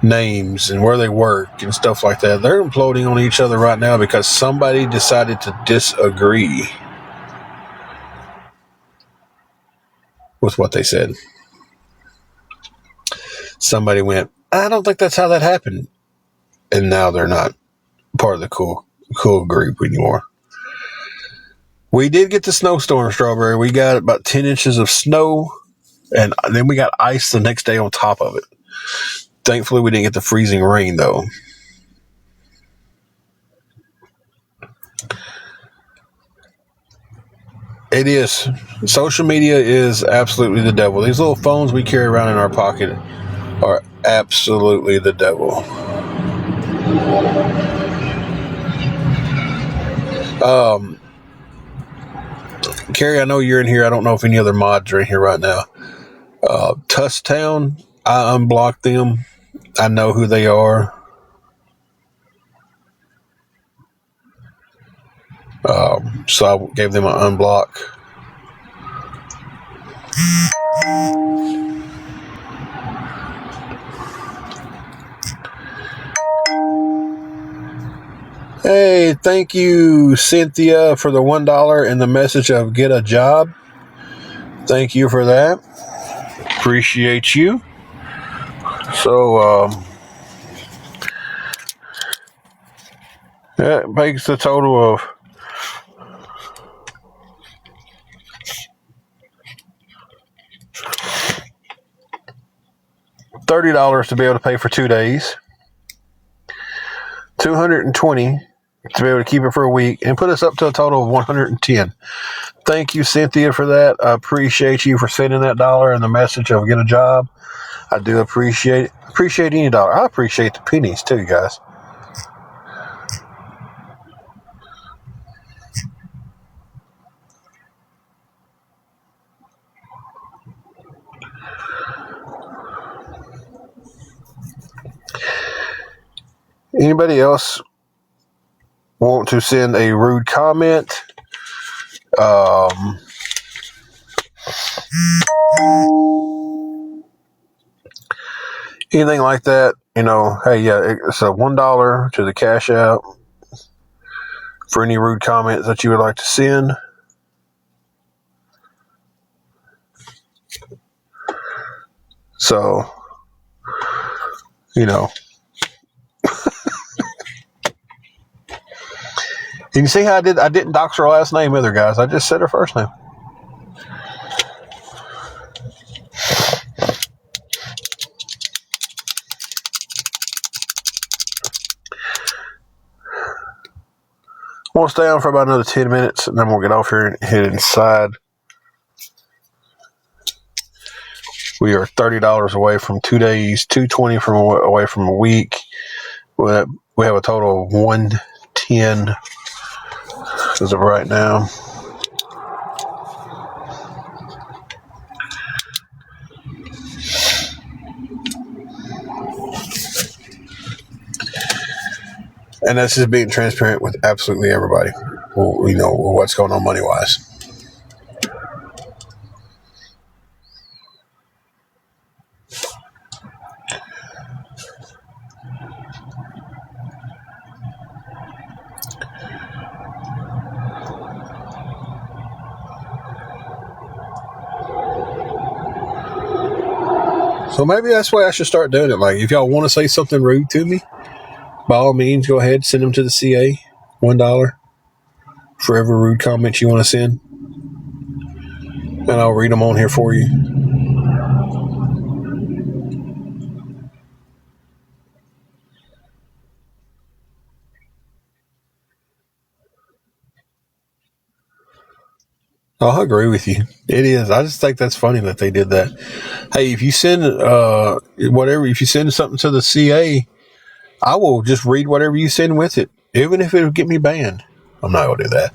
names and where they work and stuff like that. They're imploding on each other right now because somebody decided to disagree with what they said. Somebody went, I don't think that's how that happened. And now they're not part of the cool group anymore. We did get the snowstorm, Strawberry. We got about 10 inches of snow, and then we got ice the next day on top of it. Thankfully, we didn't get the freezing rain, though. It is. Social media is absolutely the devil. These little phones we carry around in our pocket are absolutely the devil. Carrie, I know you're in here. I don't know if any other mods are in here right now. Tustown, I unblocked them. I know who they are. So I gave them an unblock. Hey, thank you, Cynthia, for the $1 and the message of get a job. Thank you for that. Appreciate you. So, that makes a total of $30 to be able to pay for 2 days, $220 to be able to keep it for a week, and put us up to a total of $110. Thank you, Cynthia, for that. I appreciate you for sending that dollar and the message of get a job. I do appreciate any dollar. I appreciate the pennies too, guys. Anybody else want to send a rude comment? Anything like that, hey, yeah, it's a $1 to the Cash App for any rude comments that you would like to send. So, you know. And you see how I didn't dox her last name either, guys. I just said her first name. We'll stay on for about another 10 minutes, and then we'll get off here and head inside. We are $30 away from 2 days, $220 away from a week. We have a total of $110 as of right now. And that's just being transparent with absolutely everybody. You know what's going on money wise. So maybe that's why I should start doing it. Like, if y'all want to say something rude to me, by all means, go ahead, send them to the CA. $1 for every rude comment you want to send. And I'll read them on here for you. I agree with you. It is. I just think that's funny that they did that. Hey, if you send if you send something to the CA, I will just read whatever you send with it, even if it'll get me banned. I'm not gonna do that.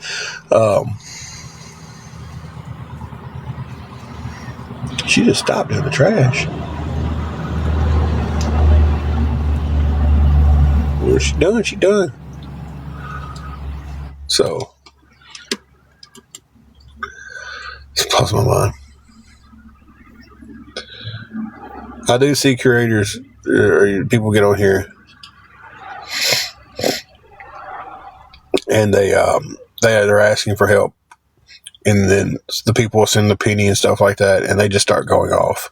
She just stopped in the trash. Well, she done. She done. So, it's lost my mind. I do see creators or people get on here, and they're asking for help, and then the people will send the penny and stuff like that, and they just start going off,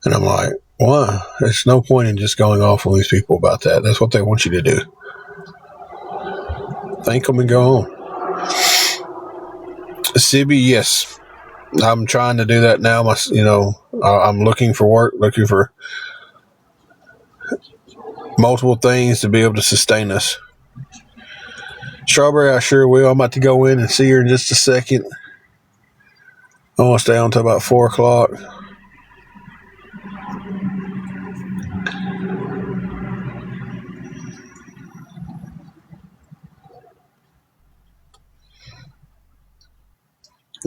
and I'm like, why? There's no point in just going off on these people about that. That's what they want you to do. Thank them and go on. Sibby, yes, I'm trying to do that now. I'm looking for work, looking for multiple things to be able to sustain us. Strawberry, I sure will. I'm about to go in and see her in just a second. I want to stay on until about 4 o'clock.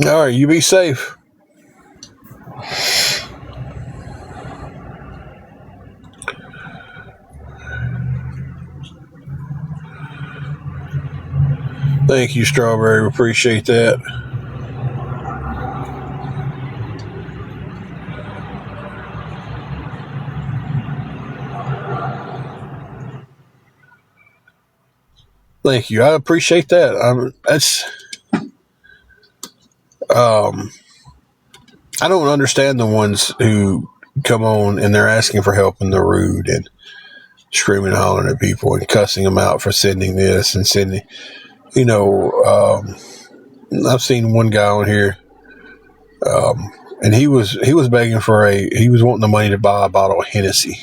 All right, you be safe. Thank you, Strawberry. Appreciate that. Thank you. I appreciate that. I don't understand the ones who come on and they're asking for help and they're rude and screaming and hollering at people and cussing them out for sending this and sending, I've seen one guy on here, and he was begging he was wanting the money to buy a bottle of Hennessy.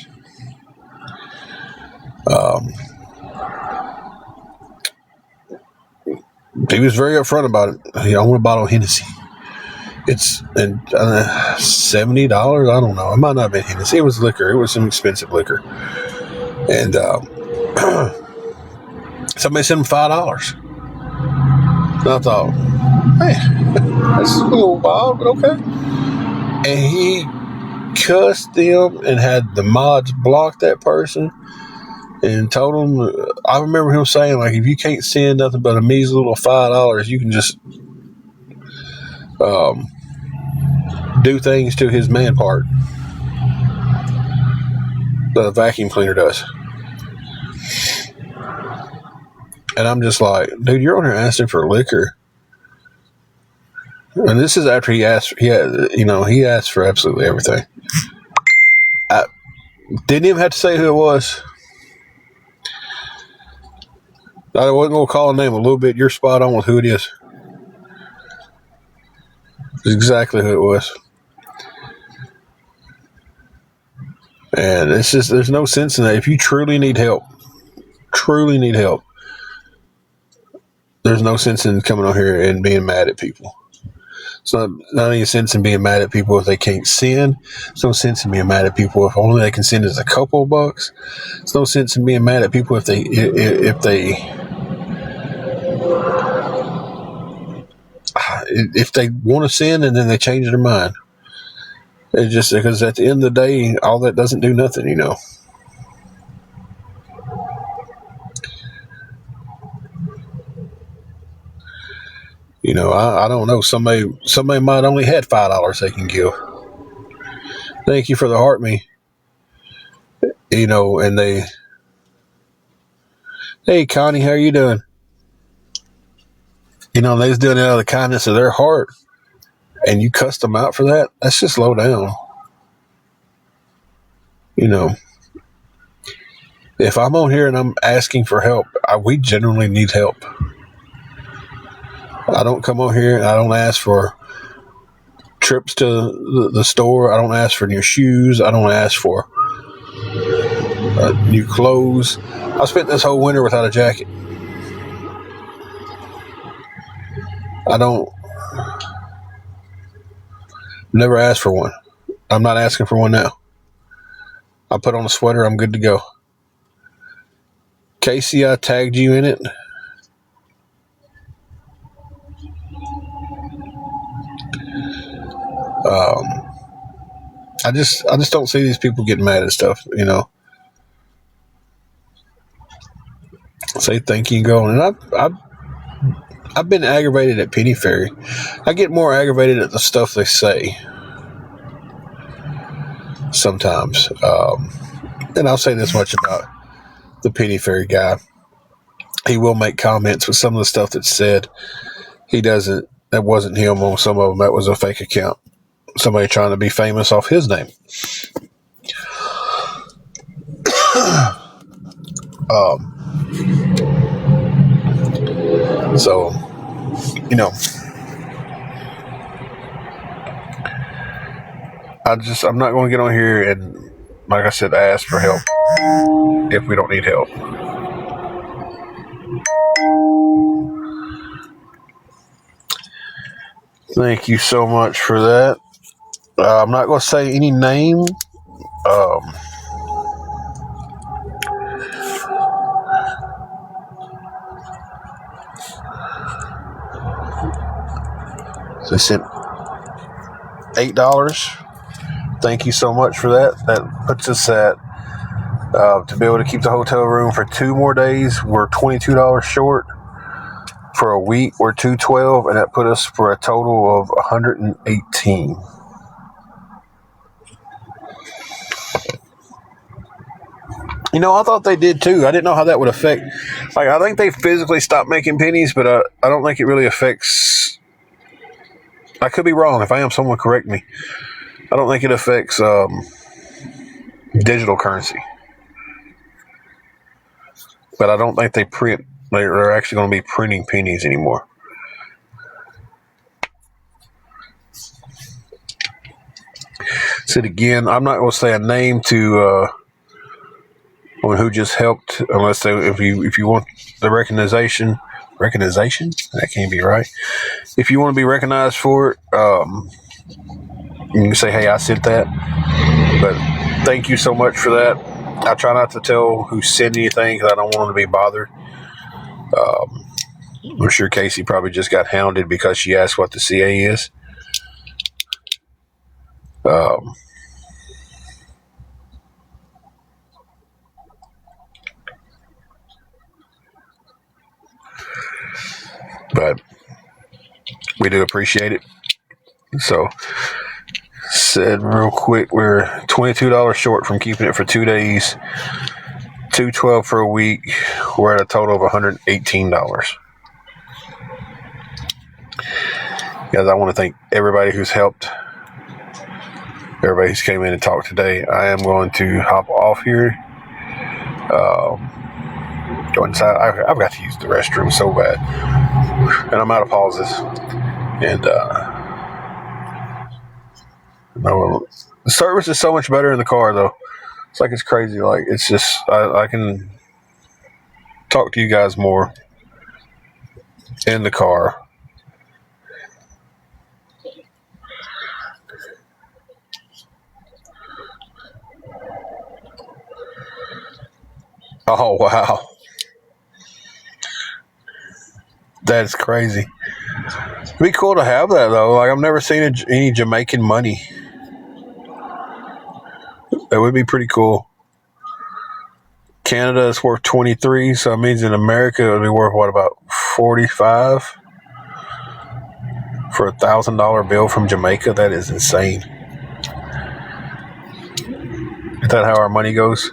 He was very upfront about it. I want a bottle of Hennessy. It's $70. I don't know. It might not have been Hennessy. It was liquor. It was some expensive liquor. And somebody sent him $5. And I thought, hey, that's a little wild, but okay. And he cussed them and had the mods block that person and told them, I remember him saying, like, if you can't send nothing but a measly little $5, you can just do things to his man part. The vacuum cleaner does. And I'm just like, dude, you're on here asking for liquor. And this is after he asked for absolutely everything. Didn't even have to say who it was. I wasn't going to call a name a little bit. You're spot on with who it is. It's exactly who it was. And it's just, there's no sense in that. If you truly need help, there's no sense in coming on here and being mad at people. It's not any sense in being mad at people if they can't sin. There's no sense in being mad at people if only they can send us a couple of bucks. There's no sense in being mad at people if they want to sin and then they change their mind. It's just because at the end of the day, all that doesn't do nothing, you know. You know, I don't know. Somebody might only had $5 they can give. Thank you for the heart me. You know, and hey Connie, how you doing? You know, they's doing it out of the kindness of their heart, and you cussed them out for that. That's just low down. You know, if I'm on here and I'm asking for help, we generally need help. I don't come on here and I don't ask for trips to the store. I don't ask for new shoes. I don't ask for new clothes. I spent this whole winter without a jacket. Never asked for one. I'm not asking for one now. I put on a sweater. I'm good to go. Casey, I tagged you in it. I just don't see these people getting mad at stuff, you know. Say thank you and go. And I've been aggravated at Penny Ferry. I get more aggravated at the stuff they say sometimes. And I'll say this much about the Penny Ferry guy. He will make comments with some of the stuff that's said. That wasn't him on some of them. That was a fake account. Somebody trying to be famous off his name. So, you know, I'm not going to get on here and, like I said, ask for help if we don't need help. Thank you so much for that. I'm not going to say any name. They sent $8. Thank you so much for that. That puts us at, to be able to keep the hotel room for 2 more days, we're $22 short. For a week, we're $212, and that put us for a total of $118. You know, I thought they did too. I didn't know how that would affect. Like, I think they physically stopped making pennies, but I don't think it really affects. I could be wrong. If I am, someone correct me. I don't think it affects digital currency. But I don't think they print. They're actually going to be printing pennies anymore. Said again, I'm not going to say a name to who just helped, unless if you want the recognition, that can't be right. If you want to be recognized for it, you can say, "Hey, I said that." But thank you so much for that. I try not to tell who sent anything because I don't want them to be bothered. I'm sure Casey probably just got hounded because she asked what the CA is. But we do appreciate it. So, said real quick, we're $22 short from keeping it for 2 days. $212 for a week. We're at a total of $118. Guys, I want to thank everybody who's helped. everybody's came in and talked today. I am going to hop off here. Go inside. I've got to use the restroom so bad, and I'm out of pauses. And no, the service is so much better in the car, though. It's like it's crazy. Like it's just I can talk to you guys more in the car. Oh wow, that's crazy. It'd be cool to have that though. Like I've never seen any Jamaican money. That would be pretty cool. Canada is worth 23, so it means in America it would be worth what, about 45 for $1,000 bill from Jamaica? That is insane. Is that how our money goes?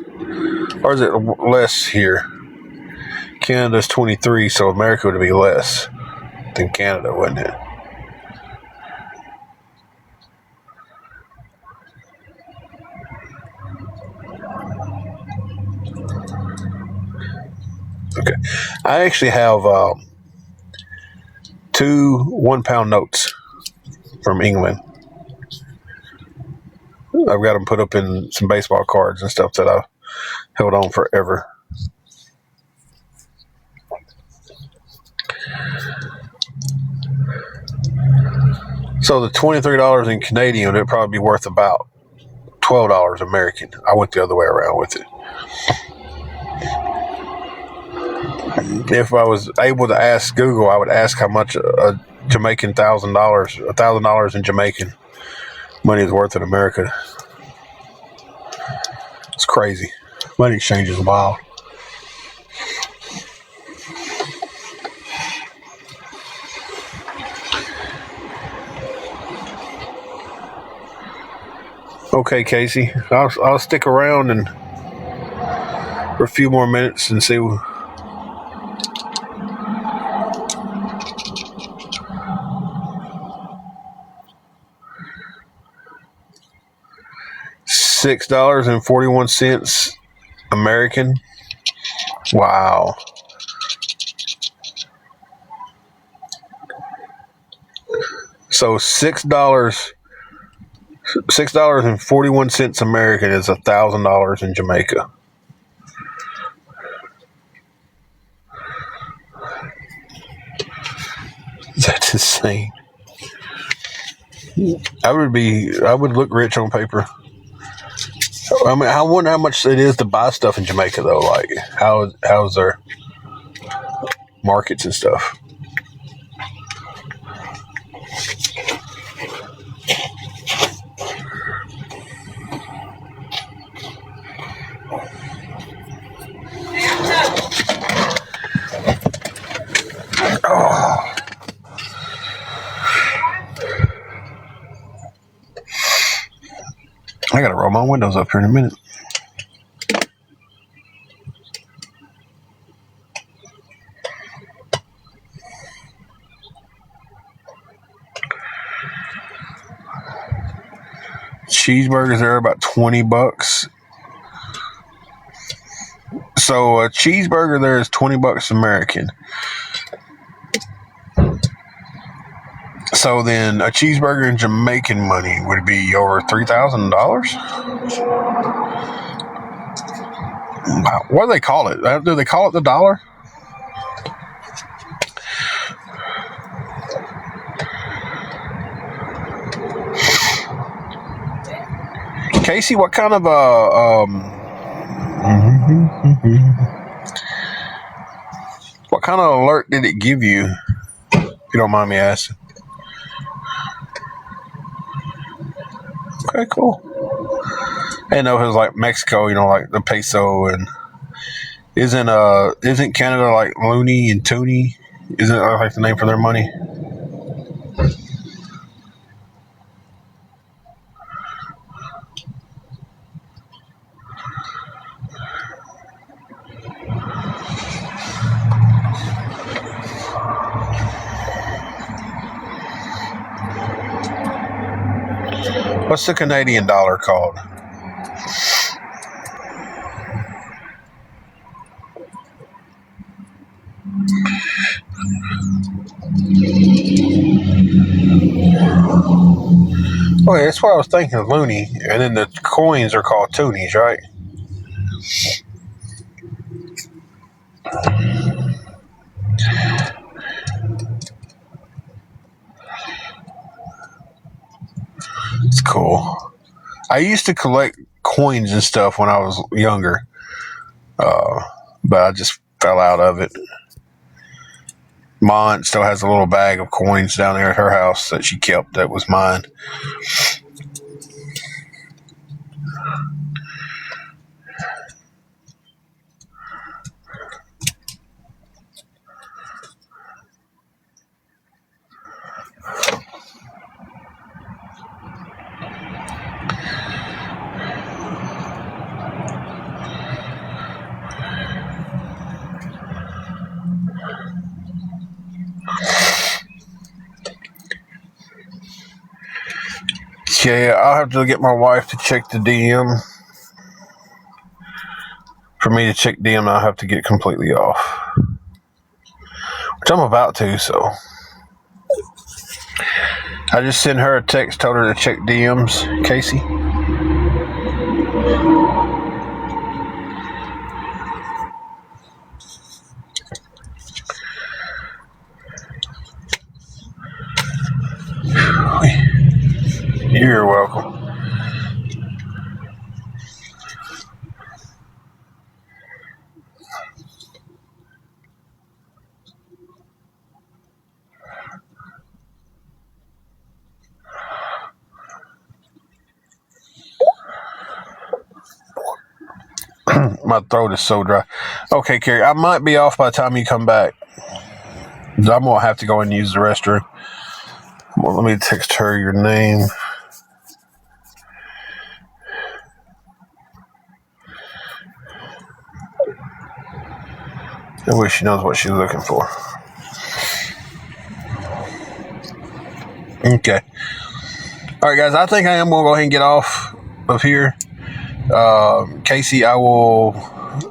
Or is it less here? Canada's 23, so America would be less than Canada, wouldn't it? Okay. I actually have 2 £1 notes from England. I've got them put up in some baseball cards and stuff that I've held on forever. So the $23 in Canadian would probably be worth about $12 American. I went the other way around with it. If I was able to ask Google, I would ask how much a Jamaican $1,000 in Jamaican money is worth in America. It's crazy. Money exchange is wild. Okay, Casey, I'll stick around and for a few more minutes and see. $6.41 American. Wow. So $6.41 American is $1,000 in Jamaica. That's insane. I would look rich on paper. I mean, I wonder how much it is to buy stuff in Jamaica, though. Like, how's their markets and stuff? Oh. I gotta roll my windows up here in a minute. Cheeseburgers are about $20. So a cheeseburger there is $20 American. So then a cheeseburger in Jamaican money would be over $3,000. What do they call it? Do they call it the dollar? Casey, what kind of what kind of alert did it give you? If you don't mind me asking. Okay, cool. I didn't know it was like Mexico, like the peso, and isn't Canada like loony and toonie? Isn't that like the name for their money? What's the Canadian dollar called? Oh, yeah, that's what I was thinking of, loony. And then the coins are called toonies, right? It's cool. I used to collect coins and stuff when I was younger, but I just fell out of it. Mom still has a little bag of coins down there at her house that she kept that was mine. Yeah, I'll have to get my wife to check the DM. For me to check DM, I'll have to get completely off. Which I'm about to, so. I just sent her a text, told her to check DMs, Casey. You're welcome. My throat is so dry. Okay, Carrie, I might be off by the time you come back. I'm going to have to go and use the restroom. Well, let me text her your name. I wish she knows what she's looking for. Okay. All right, guys, I think I am going to go ahead and get off of here. Casey,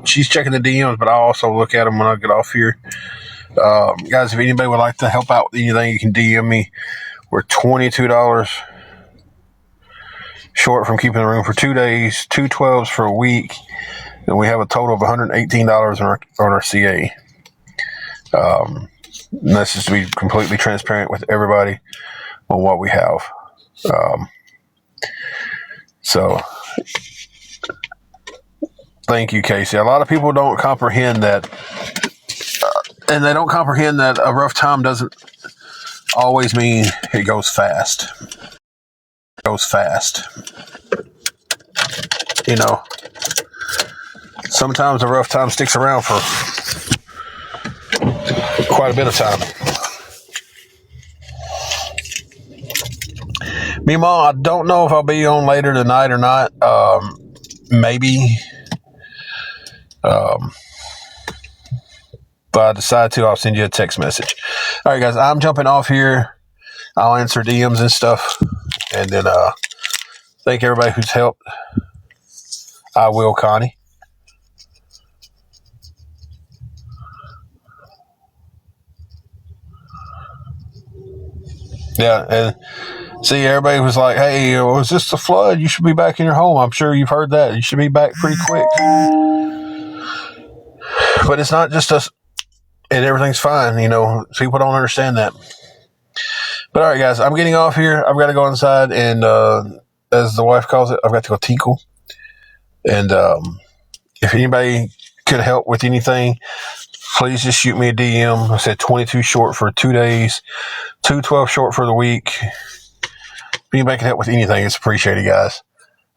she's checking the DMs, but I'll also look at them when I get off here. Guys, if anybody would like to help out with anything, you can DM me. We're $22 short from keeping the room for 2 days, 2 12s for a week, and we have a total of $118 on our CA. And that's just to be completely transparent with everybody on what we have. So thank you, Casey. A lot of people don't comprehend that, and they don't comprehend that a rough time doesn't always mean it goes fast. It goes fast. You know, sometimes a rough time sticks around for quite a bit of time. Meemaw, I don't know if I'll be on later tonight or not. Maybe. But I decide to, I'll send you a text message. All right, guys, I'm jumping off here. I'll answer DMs and stuff. And then thank everybody who's helped. I will, Connie. Yeah, and see, everybody was like, hey, was this a flood? You should be back in your home. I'm sure you've heard that. You should be back pretty quick. But it's not just us, and everything's fine. You know, people don't understand that. But all right, guys, I'm getting off here. I've got to go inside, and as the wife calls it, I've got to go tinkle. And if anybody could help with anything, please just shoot me a DM. I said 22 short for 2 days, 2 12 short for the week. If anybody can help with anything, it's appreciated, guys.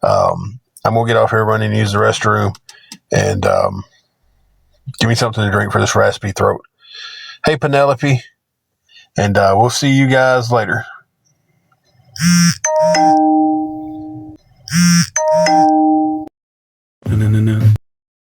I'm going to get off here, run and use the restroom, and give me something to drink for this raspy throat. Hey, Penelope, and we'll see you guys later.